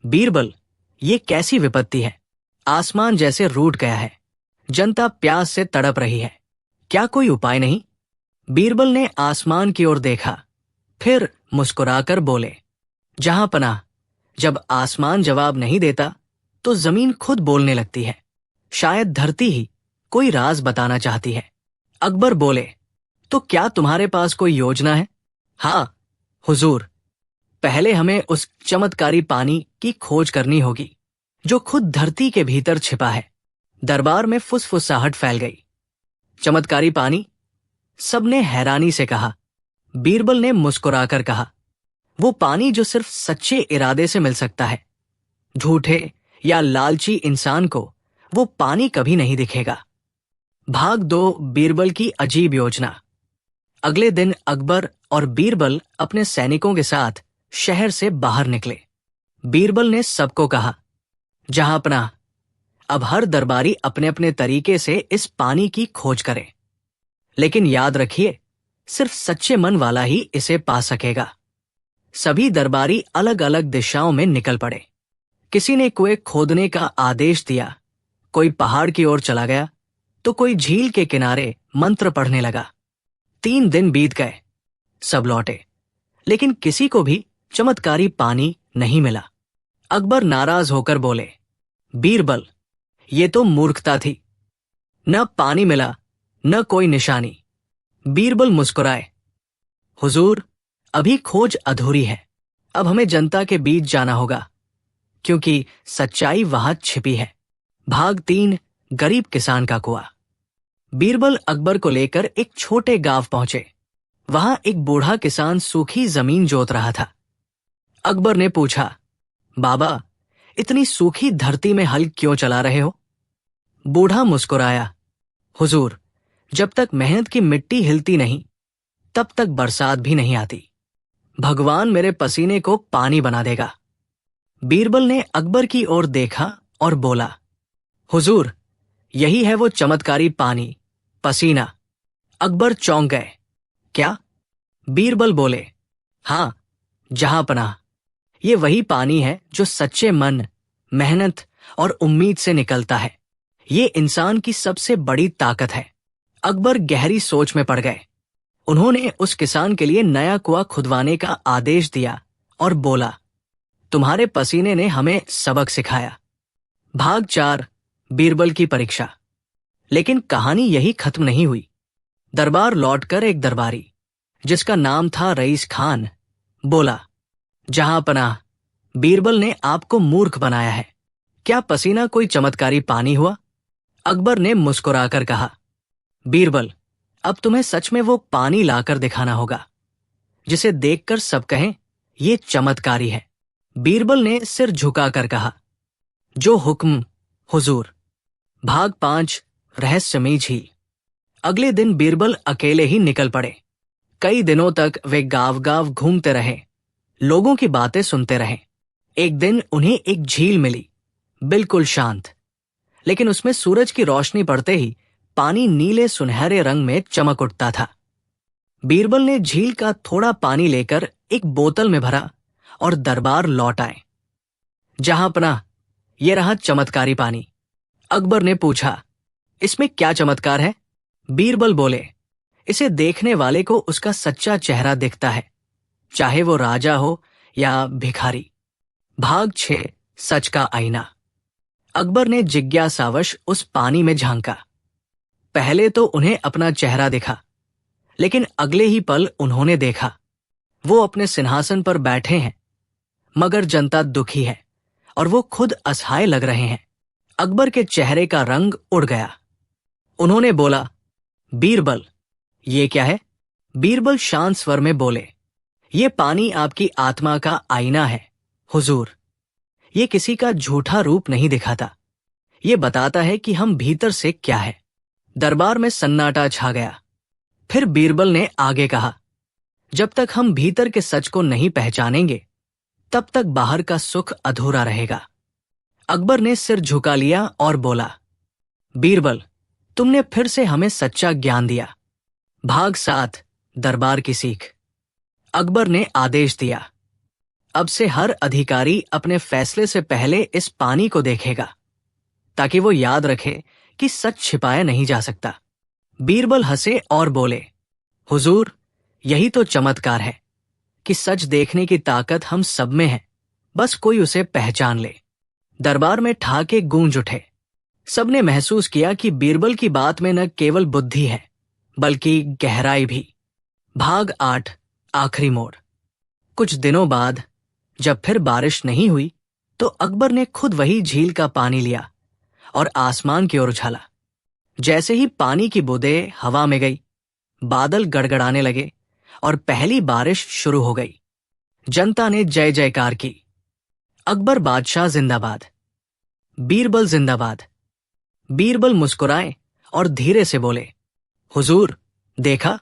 बीरबल, ये कैसी विपत्ति है? आसमान जैसे रूठ गया है। जनता प्यास से तड़प रही है। क्या कोई उपाय नहीं? बीरबल ने आसमान की ओर देखा, फिर मुस्कुराकर बोले, जहां पनाह, जब आसमान जवाब नहीं देता तो जमीन खुद बोलने लगती है। शायद धरती ही कोई राज बताना चाहती है। अकबर बोले, तो क्या तुम्हारे पास कोई योजना है? हाँ हुजूर, पहले हमें उस चमत्कारी पानी की खोज करनी होगी जो खुद धरती के भीतर छिपा है। दरबार में फुसफुसाहट फैल गई। चमत्कारी पानी? सबने हैरानी से कहा। बीरबल ने मुस्कुराकर कहा, वो पानी जो सिर्फ सच्चे इरादे से मिल सकता है। झूठे या लालची इंसान को वो पानी कभी नहीं दिखेगा। भाग 2 बीरबल की अजीब योजना। अगले दिन अकबर और बीरबल अपने सैनिकों के साथ शहर से बाहर निकले। बीरबल ने सबको कहा, जहां पनाह, अब हर दरबारी अपने अपने तरीके से इस पानी की खोज करे, लेकिन याद रखिए, सिर्फ सच्चे मन वाला ही इसे पा सकेगा। सभी दरबारी अलग अलग दिशाओं में निकल पड़े। किसी ने कुएं खोदने का आदेश दिया, कोई पहाड़ की ओर चला गया, तो कोई झील के किनारे मंत्र पढ़ने लगा। 3 दिन बीत गए, सब लौटे, लेकिन किसी को भी चमत्कारी पानी नहीं मिला। अकबर नाराज होकर बोले, बीरबल, ये तो मूर्खता थी। न पानी मिला, न कोई निशानी। बीरबल मुस्कुराए, हुजूर, अभी खोज अधूरी है। अब हमें जनता के बीच जाना होगा, क्योंकि सच्चाई वहां छिपी है। भाग 3 गरीब किसान का कुआं। बीरबल अकबर को लेकर एक छोटे गांव पहुंचे। वहां एक बूढ़ा किसान सूखी जमीन जोत रहा था। अकबर ने पूछा, बाबा, इतनी सूखी धरती में हल क्यों चला रहे हो? बूढ़ा मुस्कुराया, हुजूर, जब तक मेहनत की मिट्टी हिलती नहीं, तब तक बरसात भी नहीं आती। भगवान मेरे पसीने को पानी बना देगा। बीरबल ने अकबर की ओर देखा और बोला, हुजूर, यही है वो चमत्कारी पानी, पसीना। अकबर चौंक गए। क्या? बीरबल बोले, हाँ जहां पनाह, ये वही पानी है जो सच्चे मन, मेहनत और उम्मीद से निकलता है। ये इंसान की सबसे बड़ी ताकत है। अकबर गहरी सोच में पड़ गए। उन्होंने उस किसान के लिए नया कुआं खुदवाने का आदेश दिया और बोला, तुम्हारे पसीने ने हमें सबक सिखाया। भाग 4 बीरबल की परीक्षा। लेकिन कहानी यही खत्म नहीं हुई। दरबार लौटकर एक दरबारी, जिसका नाम था रईस खान, बोला, जहां पनाह, बीरबल ने आपको मूर्ख बनाया है। क्या पसीना कोई चमत्कारी पानी हुआ? अकबर ने मुस्कुराकर कहा, बीरबल, अब तुम्हें सच में वो पानी लाकर दिखाना होगा जिसे देखकर सब कहें ये चमत्कारी है। बीरबल ने सिर झुकाकर कहा, जो हुक्म हुजूर। भाग 5 रहस्यमयी झील। अगले दिन बीरबल अकेले ही निकल पड़े। कई दिनों तक वे गांव-गांव घूमते रहे, लोगों की बातें सुनते रहे। एक दिन उन्हें एक झील मिली, बिल्कुल शांत, लेकिन उसमें सूरज की रोशनी पड़ते ही पानी नीले सुनहरे रंग में चमक उठता था। बीरबल ने झील का थोड़ा पानी लेकर एक बोतल में भरा और दरबार लौट आए। जहां पनाह, ये रहा चमत्कारी पानी। अकबर ने पूछा, इसमें क्या चमत्कार है? बीरबल बोले, इसे देखने वाले को उसका सच्चा चेहरा दिखता है, चाहे वो राजा हो या भिखारी। भाग 6 सच का आईना। अकबर ने जिज्ञासावश उस पानी में झांका। पहले तो उन्हें अपना चेहरा दिखा, लेकिन अगले ही पल उन्होंने देखा वो अपने सिंहासन पर बैठे हैं, मगर जनता दुखी है और वो खुद असहाय लग रहे हैं। अकबर के चेहरे का रंग उड़ गया। उन्होंने बोला, बीरबल, ये क्या है? बीरबल शांत स्वर में बोले, ये पानी आपकी आत्मा का आईना है हुजूर। ये किसी का झूठा रूप नहीं दिखाता, ये बताता है कि हम भीतर से क्या है। दरबार में सन्नाटा छा गया। फिर बीरबल ने आगे कहा, जब तक हम भीतर के सच को नहीं पहचानेंगे, तब तक बाहर का सुख अधूरा रहेगा। अकबर ने सिर झुका लिया और बोला, बीरबल, तुमने फिर से हमें सच्चा ज्ञान दिया। भाग 7 दरबार की सीख। अकबर ने आदेश दिया, अब से हर अधिकारी अपने फैसले से पहले इस पानी को देखेगा, ताकि वो याद रखे कि सच छिपाया नहीं जा सकता। बीरबल हंसे और बोले, हुजूर, यही तो चमत्कार है कि सच देखने की ताकत हम सब में है, बस कोई उसे पहचान ले। दरबार में ठहाके गूंज उठे। सबने महसूस किया कि बीरबल की बात में न केवल बुद्धि है, बल्कि गहराई भी। भाग 8 आखिरी मोड़। कुछ दिनों बाद जब फिर बारिश नहीं हुई, तो अकबर ने खुद वही झील का पानी लिया और आसमान की ओर उछाला। जैसे ही पानी की बूंदें हवा में गई, बादल गड़गड़ाने लगे और पहली बारिश शुरू हो गई। जनता ने जय जयकार की। अकबर बादशाह जिंदाबाद, बीरबल जिंदाबाद। बीरबल मुस्कुराए और धीरे से बोले, हुजूर, देखा,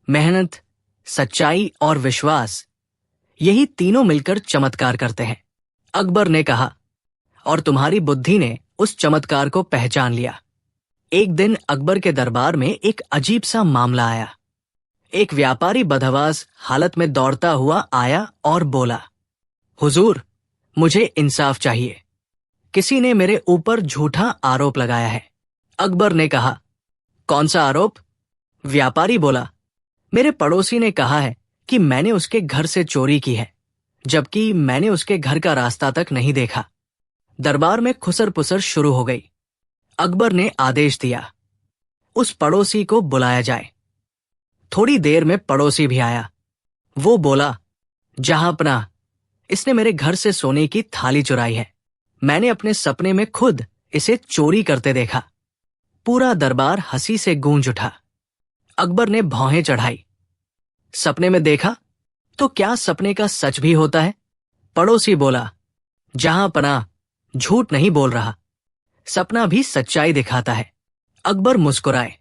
मेहनत, सच्चाई और विश्वास, यही तीनों मिलकर चमत्कार करते हैं। अकबर ने कहा, और तुम्हारी बुद्धि ने उस चमत्कार को पहचान लिया। एक दिन अकबर के दरबार में एक अजीब सा मामला आया। एक व्यापारी बदहवास हालत में दौड़ता हुआ आया और बोला, हुजूर, मुझे इंसाफ चाहिए। किसी ने मेरे ऊपर झूठा आरोप लगाया है। अकबर ने कहा, कौन सा आरोप? व्यापारी बोला, मेरे पड़ोसी ने कहा है कि मैंने उसके घर से चोरी की है, जबकि मैंने उसके घर का रास्ता तक नहीं देखा। दरबार में खुसर पुसर शुरू हो गई। अकबर ने आदेश दिया, उस पड़ोसी को बुलाया जाए। थोड़ी देर में पड़ोसी भी आया। वो बोला, जहां पनाह, इसने मेरे घर से सोने की थाली चुराई है। मैंने अपने सपने में खुद इसे चोरी करते देखा। पूरा दरबार हंसी से गूंज उठा। अकबर ने भौहें चढ़ाई। सपने में देखा? तो क्या सपने का सच भी होता है? पड़ोसी बोला, जहां पनाह, झूठ नहीं बोल रहा, सपना भी सच्चाई दिखाता है। अकबर मुस्कुराए,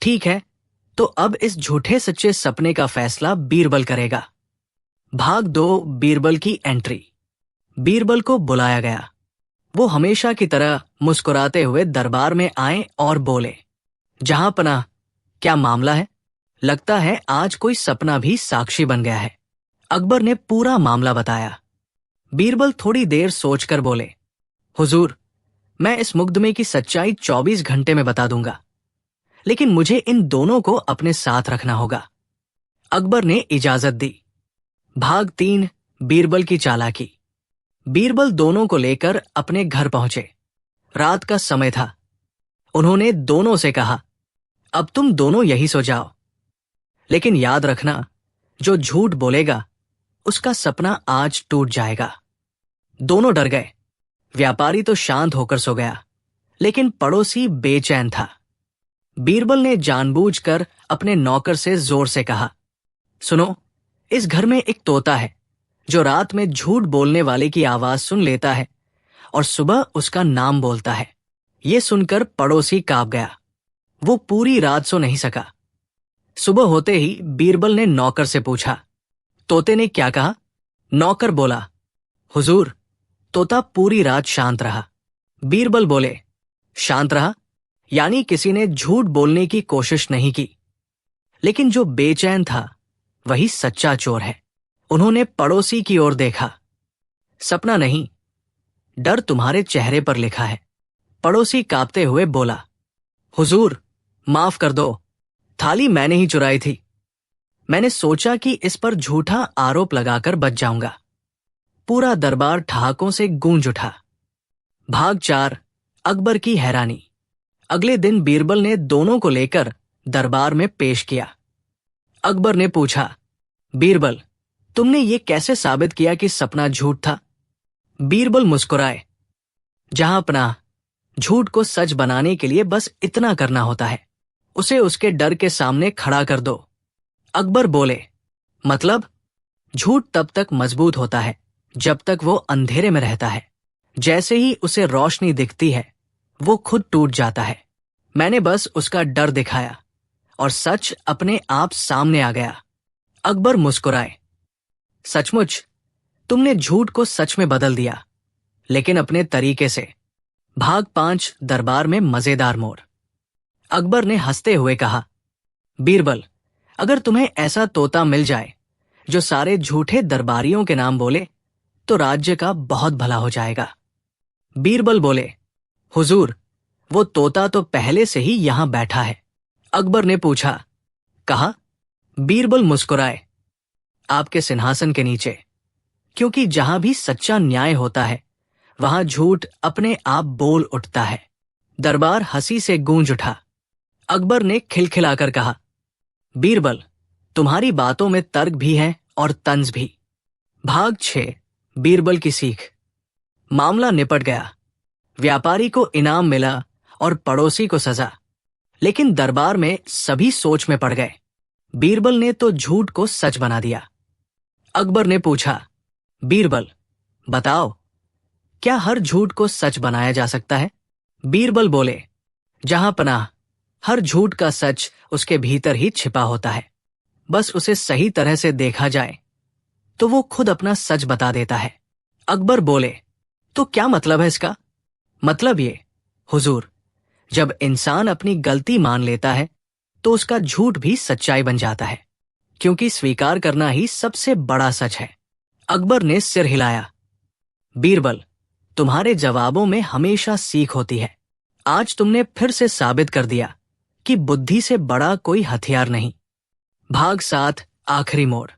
ठीक है, तो अब इस झूठे सच्चे सपने का फैसला बीरबल करेगा। भाग 2 बीरबल की एंट्री। बीरबल को बुलाया गया। वो हमेशा की तरह मुस्कुराते हुए दरबार में आए और बोले, जहां पनाह, क्या मामला है? लगता है आज कोई सपना भी साक्षी बन गया है। अकबर ने पूरा मामला बताया। बीरबल थोड़ी देर सोचकर बोले, हुजूर, मैं इस मुकदमे की सच्चाई 24 घंटे में बता दूंगा, लेकिन मुझे इन दोनों को अपने साथ रखना होगा। अकबर ने इजाजत दी। भाग 3 बीरबल की चालाकी। बीरबल दोनों को लेकर अपने घर पहुंचे। रात का समय था। उन्होंने दोनों से कहा, अब तुम दोनों यही सो जाओ, लेकिन याद रखना, जो झूठ बोलेगा उसका सपना आज टूट जाएगा। दोनों डर गए। व्यापारी तो शांत होकर सो गया, लेकिन पड़ोसी बेचैन था। बीरबल ने जानबूझकर अपने नौकर से जोर से कहा, सुनो, इस घर में एक तोता है जो रात में झूठ बोलने वाले की आवाज सुन लेता है और सुबह उसका नाम बोलता है। यह सुनकर पड़ोसी कांप गया। वो पूरी रात सो नहीं सका। सुबह होते ही बीरबल ने नौकर से पूछा, तोते ने क्या कहा? नौकर बोला, हुजूर, तोता पूरी रात शांत रहा। बीरबल बोले, शांत रहा? यानी किसी ने झूठ बोलने की कोशिश नहीं की। लेकिन जो बेचैन था वही सच्चा चोर है। उन्होंने पड़ोसी की ओर देखा। सपना नहीं, डर तुम्हारे चेहरे पर लिखा है। पड़ोसी कांपते हुए बोला, हुजूर, माफ कर दो, थाली मैंने ही चुराई थी। मैंने सोचा कि इस पर झूठा आरोप लगाकर बच जाऊंगा। पूरा दरबार ठहाकों से गूंज उठा। भाग 4, अकबर की हैरानी। अगले दिन बीरबल ने दोनों को लेकर दरबार में पेश किया। अकबर ने पूछा, बीरबल, तुमने ये कैसे साबित किया कि सपना झूठ था? बीरबल मुस्कुराए, जहां अपना झूठ को सच बनाने के लिए बस इतना करना होता है, उसे उसके डर के सामने खड़ा कर दो। अकबर बोले, मतलब? झूठ तब तक मजबूत होता है जब तक वो अंधेरे में रहता है। जैसे ही उसे रोशनी दिखती है वो खुद टूट जाता है। मैंने बस उसका डर दिखाया और सच अपने आप सामने आ गया। अकबर मुस्कुराए, सचमुच तुमने झूठ को सच में बदल दिया, लेकिन अपने तरीके से। भाग 5, दरबार में मजेदार मोड़। अकबर ने हंसते हुए कहा, बीरबल, अगर तुम्हें ऐसा तोता मिल जाए जो सारे झूठे दरबारियों के नाम बोले तो राज्य का बहुत भला हो जाएगा। बीरबल बोले, हुजूर, वो तोता तो पहले से ही यहां बैठा है। अकबर ने पूछा, कहा? बीरबल मुस्कुराए, आपके सिंहासन के नीचे, क्योंकि जहां भी सच्चा न्याय होता है वहां झूठ अपने आप बोल उठता है। दरबार हंसी से गूंज उठा। अकबर ने खिलखिलाकर कहा, बीरबल, तुम्हारी बातों में तर्क भी है और तंज भी। भाग 6, बीरबल की सीख। मामला निपट गया। व्यापारी को इनाम मिला और पड़ोसी को सजा, लेकिन दरबार में सभी सोच में पड़ गए। बीरबल ने तो झूठ को सच बना दिया। अकबर ने पूछा, बीरबल, बताओ, क्या हर झूठ को सच बनाया जा सकता है? बीरबल बोले, जहां पनाह, हर झूठ का सच उसके भीतर ही छिपा होता है। बस उसे सही तरह से देखा जाए तो वो खुद अपना सच बता देता है। अकबर बोले, तो क्या मतलब है इसका? मतलब ये, हुजूर, जब इंसान अपनी गलती मान लेता है तो उसका झूठ भी सच्चाई बन जाता है, क्योंकि स्वीकार करना ही सबसे बड़ा सच है। अकबर ने सिर हिलाया। बीरबल, तुम्हारे जवाबों में हमेशा सीख होती है। आज तुमने फिर से साबित कर दिया कि बुद्धि से बड़ा कोई हथियार नहीं। भाग 7, आखिरी मोड़।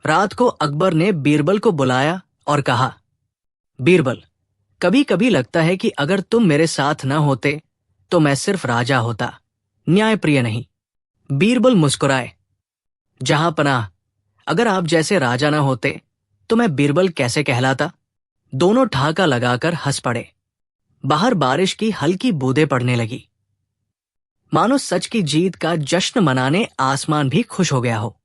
रात को अकबर ने बीरबल को बुलाया और कहा, बीरबल, कभी कभी लगता है कि अगर तुम मेरे साथ न होते तो मैं सिर्फ राजा होता, न्यायप्रिय नहीं। बीरबल मुस्कुराए, जहां पनाह, अगर आप जैसे राजा न होते तो मैं बीरबल कैसे कहलाता? दोनों ठहाका लगाकर हंस पड़े। बाहर बारिश की हल्की बूंदें पड़ने लगी, मानो सच की जीत का जश्न मनाने आसमान भी खुश हो गया हो।